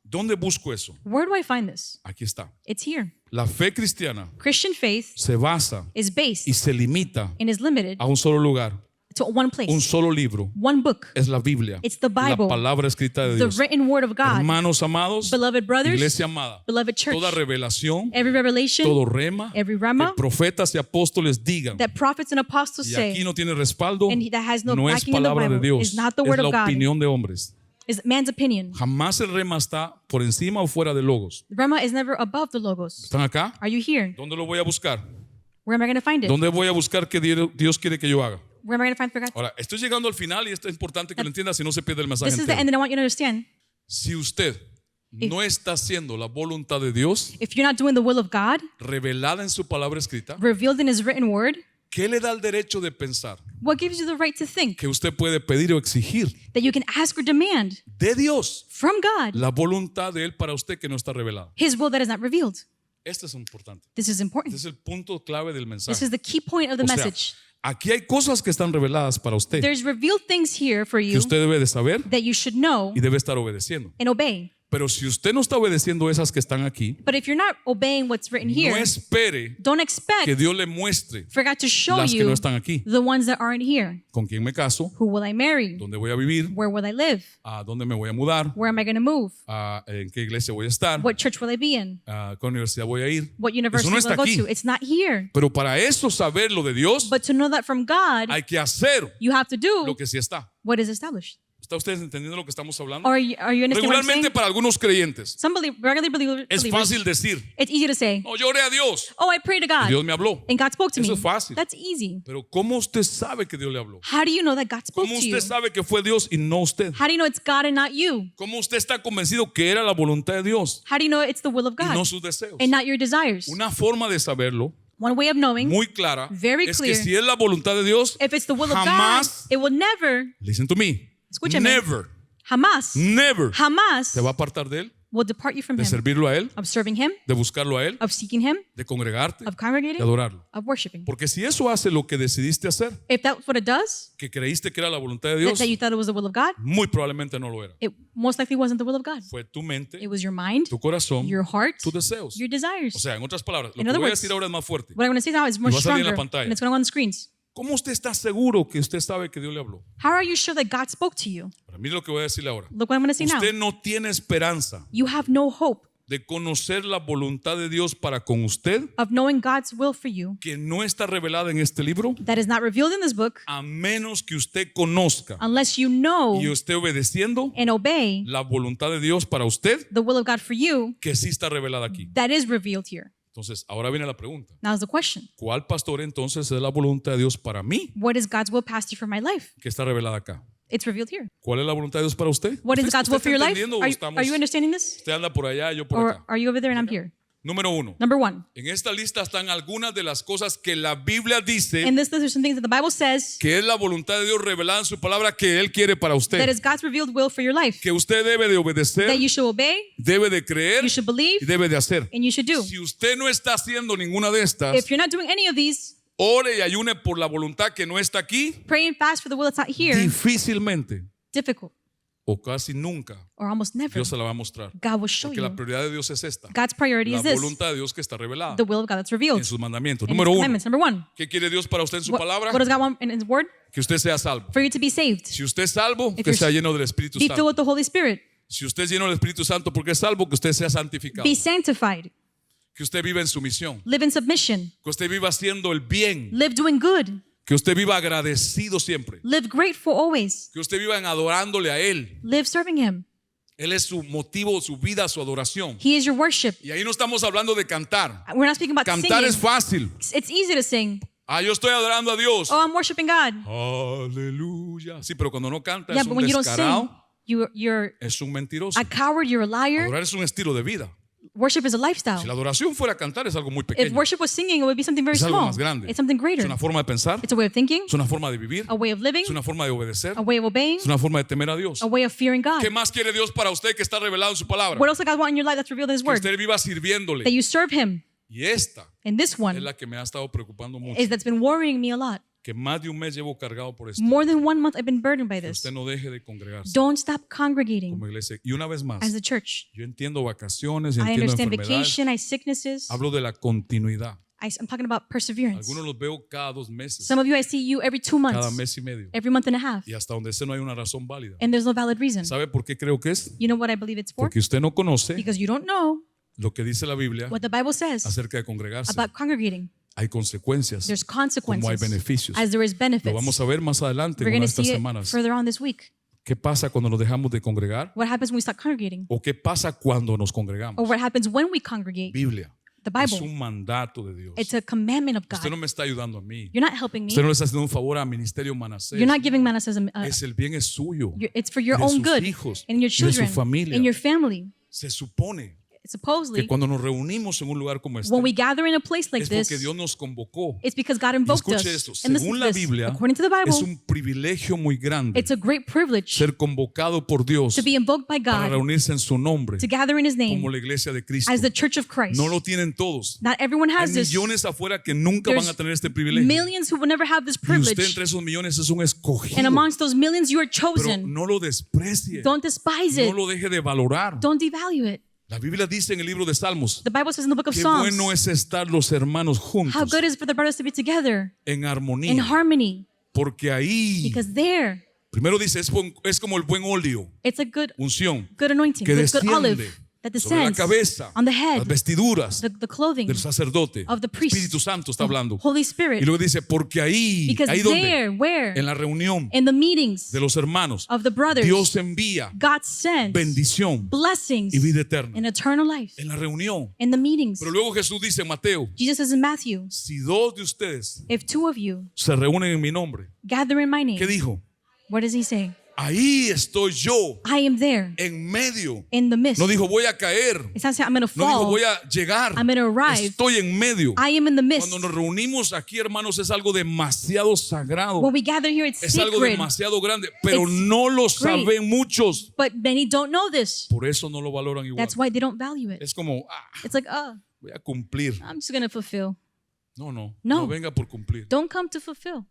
¿Dónde busco eso? Where do I find this? Aquí está. It's here. La fe cristiana Christian faith se basa is based y se limita and is limited a un solo lugar, to one place, un solo libro. one book. Es la Biblia, It's the la Bible, palabra escrita de the Dios. written word of God. Hermanos amados, Beloved brothers, iglesia amada, beloved church, toda revelación, every revelation, todo rema, every que rema profetas y apóstoles digan, that prophets and apostles y aquí say no tiene respaldo, and that has no no es backing in the palabra de Bible, Dios, is not the es word la of God, opinión de hombres. is man's opinion. Jamás el rema está por encima o fuera de logos. The Rema is never above the Logos. ¿Están acá? Are you here? ¿Dónde lo voy a buscar? Where am I going to find it? ¿Dónde voy a buscar que Dios quiere que yo haga? Where am I going to find for God? Ahora, estoy llegando al final y esto es importante que lo entienda si no se pierde el mensaje This is the entero. end, and I want you to understand. Si usted no está haciendo la voluntad de Dios If you're not doing the will of God, revelada en su palabra escrita, revealed in His written word, ¿qué le da el derecho de pensar what gives you the right to think que usted puede pedir o exigir that you can ask or demand de Dios from God la voluntad de Él para usted que no está revelada? His will that is not revealed? Esto es importante. This is important. Este es el punto clave del This mensaje. is the key point of the O sea, message. aquí hay cosas que están reveladas para usted There's revealed things here for que you usted debe de saber that you should know y debe estar obedeciendo. and obey. Pero si usted no está obedeciendo esas que están aquí, But if you're not obeying what's written no here, espere don't que expect Dios le muestre for God to show las que no you están aquí. the ones that aren't here. ¿Con quién me caso? Who will I marry? ¿Dónde voy a vivir? Where will I live? ¿A dónde me voy a mudar? Where am I going to move? ¿En qué iglesia voy a estar? What church will I be in? ¿A qué universidad voy a ir? What university Eso no will está I go aquí. to? It's not here. Pero para eso saber lo de Dios, But to know that from God, hay que hacer you have to do lo que sí está. what is established. ¿Está usted entendiendo lo que estamos hablando? Or are you understanding what I'm Regularmente saying? para algunos creyentes Some regular es believers, fácil decir, it's easy to say, no, yo oré a Dios oh, I prayed to y God Dios me habló. and God spoke to Eso me. es fácil. That's easy. Pero ¿cómo usted sabe que Dios le habló? How do you know that God spoke ¿Cómo to you? usted sabe que fue Dios y no usted? How do you know it's God and not you? ¿Cómo usted está convencido que era la voluntad de Dios How do you know it's the will of y God no sus deseos? and not your desires? Una forma de saberlo One way of knowing, muy clara Very es clear. que si es la voluntad de Dios, if it's the will of God, jamás, it will never, listen to me, Escúchame. never, jamás te va a apartar de él, will depart you from de Him, servirlo a él, of serving Him, de buscarlo a él, of seeking Him, de congregarte, of de congregating, adorarlo. of worshiping. Porque si eso hace lo que decidiste hacer, If that's what it does, que creíste que era la voluntad de Dios, that you thought it was the will of God, muy probablemente no lo era. it most likely wasn't the will of God. Fue tu mente, It was your mind, tu corazón, your heart, tus deseos. your desires. O sea, en otras palabras, lo In que other voy a words, decir ahora es más fuerte. What I'm going to say now is more Y va a salir en la stronger, pantalla. and it's going to go on the screens. ¿Cómo usted está seguro que usted sabe que Dios le habló? How are you sure that God spoke to you? Para mí lo que voy a decirle ahora. Look what I'm going to say now. Usted no tiene esperanza You have no hope de conocer la voluntad de Dios para con usted of knowing God's will for you que no está revelada en este libro, that is not revealed in this book a menos que usted conozca unless you know y esté obedeciendo and obey la voluntad de Dios para usted the will of God for you que sí está revelada aquí. that is revealed here. Entonces, ahora viene la pregunta. Now's the question. ¿Cuál pastor entonces es la voluntad de Dios para mí What is God's will past you for my life? que está revelada acá? It's revealed here. ¿Cuál es la voluntad de Dios para usted? What is ¿Usted God's will for your está life? entendiendo o Are estamos- you understanding this? usted anda por allá y yo por Or acá? are you over there and I'm here? Número uno. Number one, En esta lista están algunas de las cosas que la Biblia dice in this list there's some things that the Bible says que es la voluntad de Dios revelada en su palabra que Él quiere para that usted. is God's revealed will for your life. Que usted debe de obedecer, That you should obey, debe de creer you should believe, y debe de hacer. and you should do. Si usted no está haciendo ninguna de estas, If you're not doing any of these, ore y ayune por la voluntad que no está aquí, pray and fast for the will that's not here, difícilmente difficult, o casi nunca or almost never, Dios se la va a mostrar. God will show Porque la you. prioridad de Dios es esta. God's priority La is this, voluntad de Dios que está revelada the will of God that's en revealed. sus mandamientos. In His Número uno, commandments. Number one, ¿qué quiere Dios para usted en su what palabra? does God want in His word? Que usted sea salvo. For you to be saved. Si usted es salvo, If que you're- sea lleno del Espíritu Be filled Santo. with the Holy Spirit. Si usted es lleno del Espíritu Santo porque es salvo, que usted sea santificado. Be sanctified. Que usted viva en sumisión. Live in submission. Que usted viva haciendo el bien. Live doing good. Que usted viva agradecido siempre. Live grateful always. Que usted viva en adorándole a Él. Live serving Him. Él es su motivo, su vida, su adoración. He is your worship. Y ahí no estamos hablando de cantar. We're not speaking about Cantar singing. es fácil. It's easy to sing. Ah, yo estoy adorando a Dios. Oh, I'm worshiping God. Aleluya. Sí, pero cuando no canta Yeah, es but un when you don't sing, descarado, you're es un mentiroso. a coward, you're a liar. Adorar es un estilo de vida. Worship is a Si la lifestyle. adoración fuera cantar es algo muy If pequeño. worship was singing, it would be something very Es algo small. más grande. It's something Es greater. una forma de pensar, It's a way of thinking, es una forma de vivir, a way of living, es una forma de obedecer, a way of obeying, es una forma de temer a Dios. a way of fearing God. ¿Qué más quiere Dios para usted que está revelado en su palabra? What else does God want in your life that's revealed in His Que word? usted viva sirviéndole. That you serve Him. Y esta And this es one la que me ha estado preocupando mucho. is that's been worrying me a lot. Que más de un mes llevo cargado por esto. More than 1 month I've been burdened by Que this. usted no deje de congregarse Don't stop congregating como iglesia. Y una vez más, as a church. yo entiendo vacaciones, I entiendo understand enfermedades. vacation, I sicknesses. Hablo de la continuidad. I'm talking about perseverance. Algunos los veo cada 2 meses, Some of you, I see you every 2 cada months, mes y medio. every month and a half, Y hasta donde esté no hay una razón válida. and there's no valid reason. ¿Sabe por qué creo que es? You know what I believe it's for? Porque usted no conoce Because you don't know lo que dice la Biblia what the Bible says acerca de congregarse. about congregating. Hay consecuencias, There's como hay consequences beneficios. as there is Lo benefits. vamos a ver más adelante We're en una going de to estas see it semanas. further on this week. ¿Qué pasa cuando nos dejamos de congregar? What happens when we start congregating? ¿O qué pasa cuando nos Or congregamos? what happens when we congregate? Biblia. The Es Bible. un mandato de Dios. It's a commandment of Usted no God. me está ayudando a mí. You're not helping me. Usted no le está haciendo un favor a Ministerio Manasés. You're not giving Manasseh Es el bien es suyo. it's for your de own sus good hijos, and your y de su children familia. and your family. Se supone Supposedly, que cuando nos reunimos en un lugar como este when we gather in a place like es this, porque Dios nos convocó. it's because God Y invoked us. escuche esto, And listen según to la this. Biblia, According to the es Bible, un privilegio muy grande it's a great privilege ser convocado por Dios to be invoked by para God reunirse en su nombre to gather in His name como la iglesia de Cristo. as the Church of Christ. No lo tienen todos. Not everyone Hay has this. millones afuera que nunca van a There's tener este privilegio. Millions who will never have this Y usted privilege. entre esos millones es un escogido. And amongst those millions, you are Pero chosen. no lo desprecie. Don't despise No it. lo deje de valorar. Don't devalue it. La Biblia dice en el libro de Salmos, The Bible says in the book of qué Psalms, bueno es estar los hermanos how juntos good it is for the brothers to be together en in armonía. harmony. Porque ahí, Because there, primero dice, es como el buen óleo, it's a good unción, anointing, que good olive desciende that sobre la descends cabeza, on the las head, vestiduras the clothing del sacerdote. of the priest. Espíritu Santo está hablando. Holy Y Spirit. luego dice, porque ahí Because donde, there, where? en la reunión In the meetings de los hermanos, of the brothers, Dios envía God sends bendición blessings y vida eterna. and eternal life. En la reunión. In the meetings. Pero luego Jesús dice en Mateo, Jesus says in Matthew, si dos de ustedes if two of you se reúnen en mi nombre, gather in my name, ¿qué dijo? what does he say? Ahí estoy yo, I am there en medio. in the midst. No dijo voy a caer. It's not saying I'm going to No dijo fall. voy a llegar. I'm going to arrive. Estoy en medio. I am in the midst. Cuando nos reunimos aquí, hermanos, es algo demasiado sagrado. When we gather here, it's Es algo sacred. demasiado grande, pero It's no lo great. saben muchos. But many don't know this. Por eso no lo valoran igual. That's why they don't value it. Es como, It's like, voy a cumplir. I'm just going to fulfill. No No. venga por cumplir. Don't come to fulfill.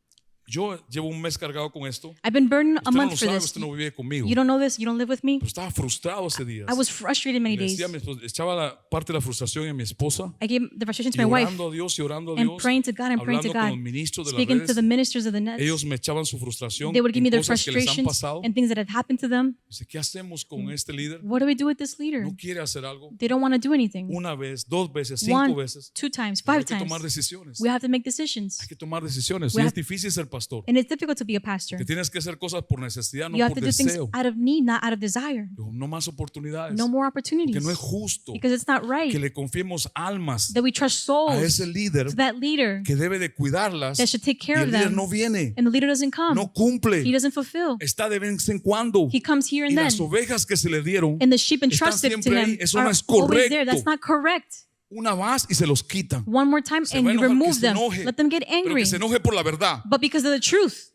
Yo llevo un mes cargado con esto. I've been burdened a Usted no month lo for sabe, this. usted no vive conmigo. You don't know this? You don't live with me? Pero estaba frustrado ese día. I was frustrated many Le days. decía a mi esposa, echaba la parte de la frustración en mi esposa. I gave the frustration to Y my wife orando a Dios y orando a and Dios. praying to God and praying to Hablando con los God, ministros de las speaking to the redes. ministers of the net. Ellos me echaban su frustración They would give me en their cosas que les han frustrations pasado. and things that have happened to them. Dice, ¿qué hacemos con este líder? What do we do with this leader? No quiere hacer algo. They don't want to do anything. Una vez, dos veces, cinco One, veces. 2 times, Pero 5 hay que tomar times. decisiones. We have to make decisions. Hay que tomar decisiones. We Y have- es difícil ser pastor. And it's difficult to be a pastor. Que tienes que hacer cosas por necesidad, no You have por to do things deseo. out of need, not out of desire. No más oportunidades. No more Que opportunities. no es justo Because it's not right que le confiemos almas that we trust a souls ese líder to that leader que debe de cuidarlas that should take y care el of líder them. no viene, And the leader doesn't come. no cumple, He doesn't fulfill. está de vez en cuando. He comes here Y and then. las ovejas que se le dieron, And the sheep están entrusted to siempre ahí. him Eso no are es always there. correcto. That's not correct. una más y se los quitan. One more time Se and va a you enojar, que remove se them. enoje, Let them get pero angry. que se enoje por la verdad. But because of the truth.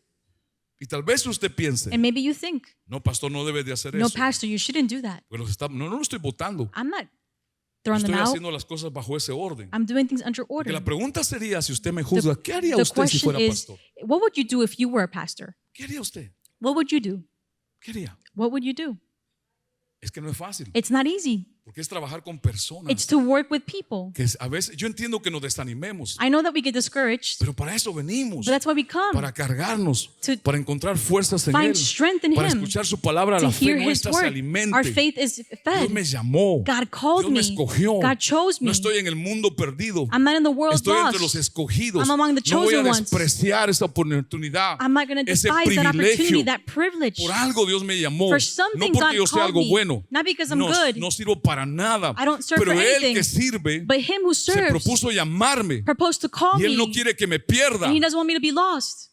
Y tal vez usted piense, And maybe you think, no, pastor, no debe de hacer no, eso. pastor, you shouldn't do that. Bueno, no lo estoy votando. I'm not throwing them Estoy out. haciendo las cosas bajo ese orden. I'm doing things under Porque order. la pregunta sería, si usted me juzga, ¿qué haría The usted si question fuera is, pastor? what would you do if you were a pastor? ¿Qué haría usted? What would you do? ¿Qué haría? What would you do? Es que no es fácil. It's not easy. Porque es trabajar con personas. It's to work with people. Que a veces yo entiendo que nos desanimemos, I know that we get discouraged, pero para eso venimos. but that's why we come. Para cargarnos, To para encontrar fuerzas en find Él, strength in para Him, escuchar su palabra, to la fe hear His nuestra se word. alimente. Our faith is Dios fed. me llamó, God called Dios me me. escogió. God chose me. No estoy en el mundo perdido, I'm not in the world estoy entre los lost. escogidos. I'm among the No voy a chosen ones. despreciar esa oportunidad, I'm not going to ese despise that opportunity, privilegio. that privilege. Por algo Dios me llamó, For no something porque God yo sea called algo me. bueno. Not because I'm No, good. no sirvo para nada. I don't serve Pero for Él anything. que sirve But Him who se serves propuso llamarme proposed to call y Él me, no quiere que me pierda. and He doesn't want me to be lost.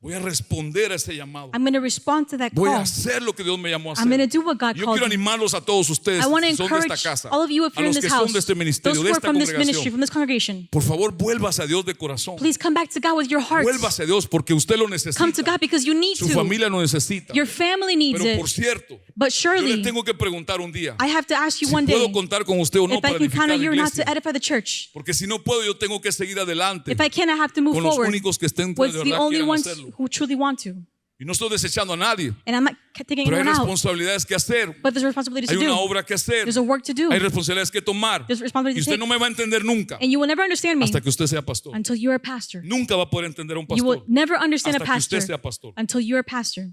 Voy a responder a ese llamado. I'm going to respond to that Voy a call. hacer lo que Dios me llamó a I'm going to hacer. do what God Yo called quiero me. animarlos a todos ustedes I want to que son de esta encourage casa, all of you if a you're in los this que son house, de este ministerio, those de who are esta from this ministry, congregación. from this congregation. Por favor, vuélvase a Dios de corazón. Please come back to God with your heart. Vuélvase a Dios porque usted lo Come to necesita. God because you need Su to. familia lo necesita. Your family needs Pero por it. cierto, But yo le surely, tengo que preguntar un día I have to ask you si one puedo day contar con usted o no if I para can count edificar on la you or not iglesia. to edify the church. Porque si no puedo, yo tengo que seguir adelante If I can, I have to move con los forward únicos que estén de with the verdad only quieran ones hacerlo. who truly want to. Y no estoy desechando a nadie, And I'm not taking pero hay anyone out, responsabilidades que hacer. but there's responsibilities Hay to una do. obra que hacer. There's a work to do. Hay responsabilidades que tomar. There's Y responsibilities to usted take. no me va a entender nunca And you will never understand me hasta que usted sea pastor. until you're a pastor. Nunca va a poder entender a un You will pastor never understand a hasta que usted pastor sea pastor. until you're a pastor.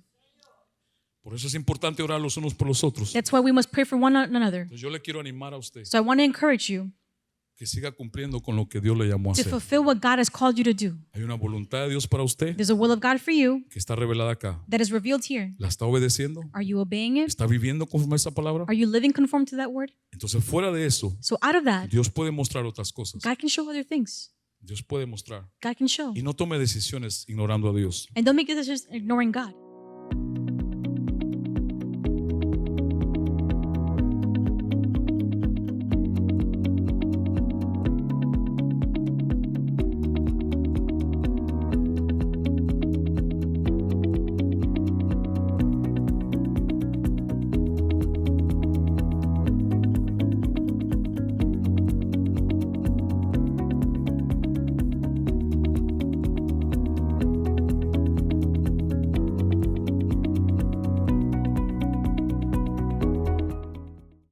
Por eso es importante orar los unos por los otros. That's why we must pray for one another. Entonces yo le quiero animar a usted So I want to encourage you que siga cumpliendo con lo que Dios le llamó a to hacer. fulfill what God has called you to do. Hay una voluntad de Dios para usted There's a will of God for you que está revelada acá. that is revealed here. ¿La está obedeciendo? Are you obeying it? ¿Está viviendo conforme a esa palabra? Are you living conform to that word? Entonces fuera de eso, So out of that, Dios puede mostrar otras cosas. God can show other things. Dios puede mostrar. God can show. Y no tome decisiones ignorando a Dios. And don't make decisions ignoring God.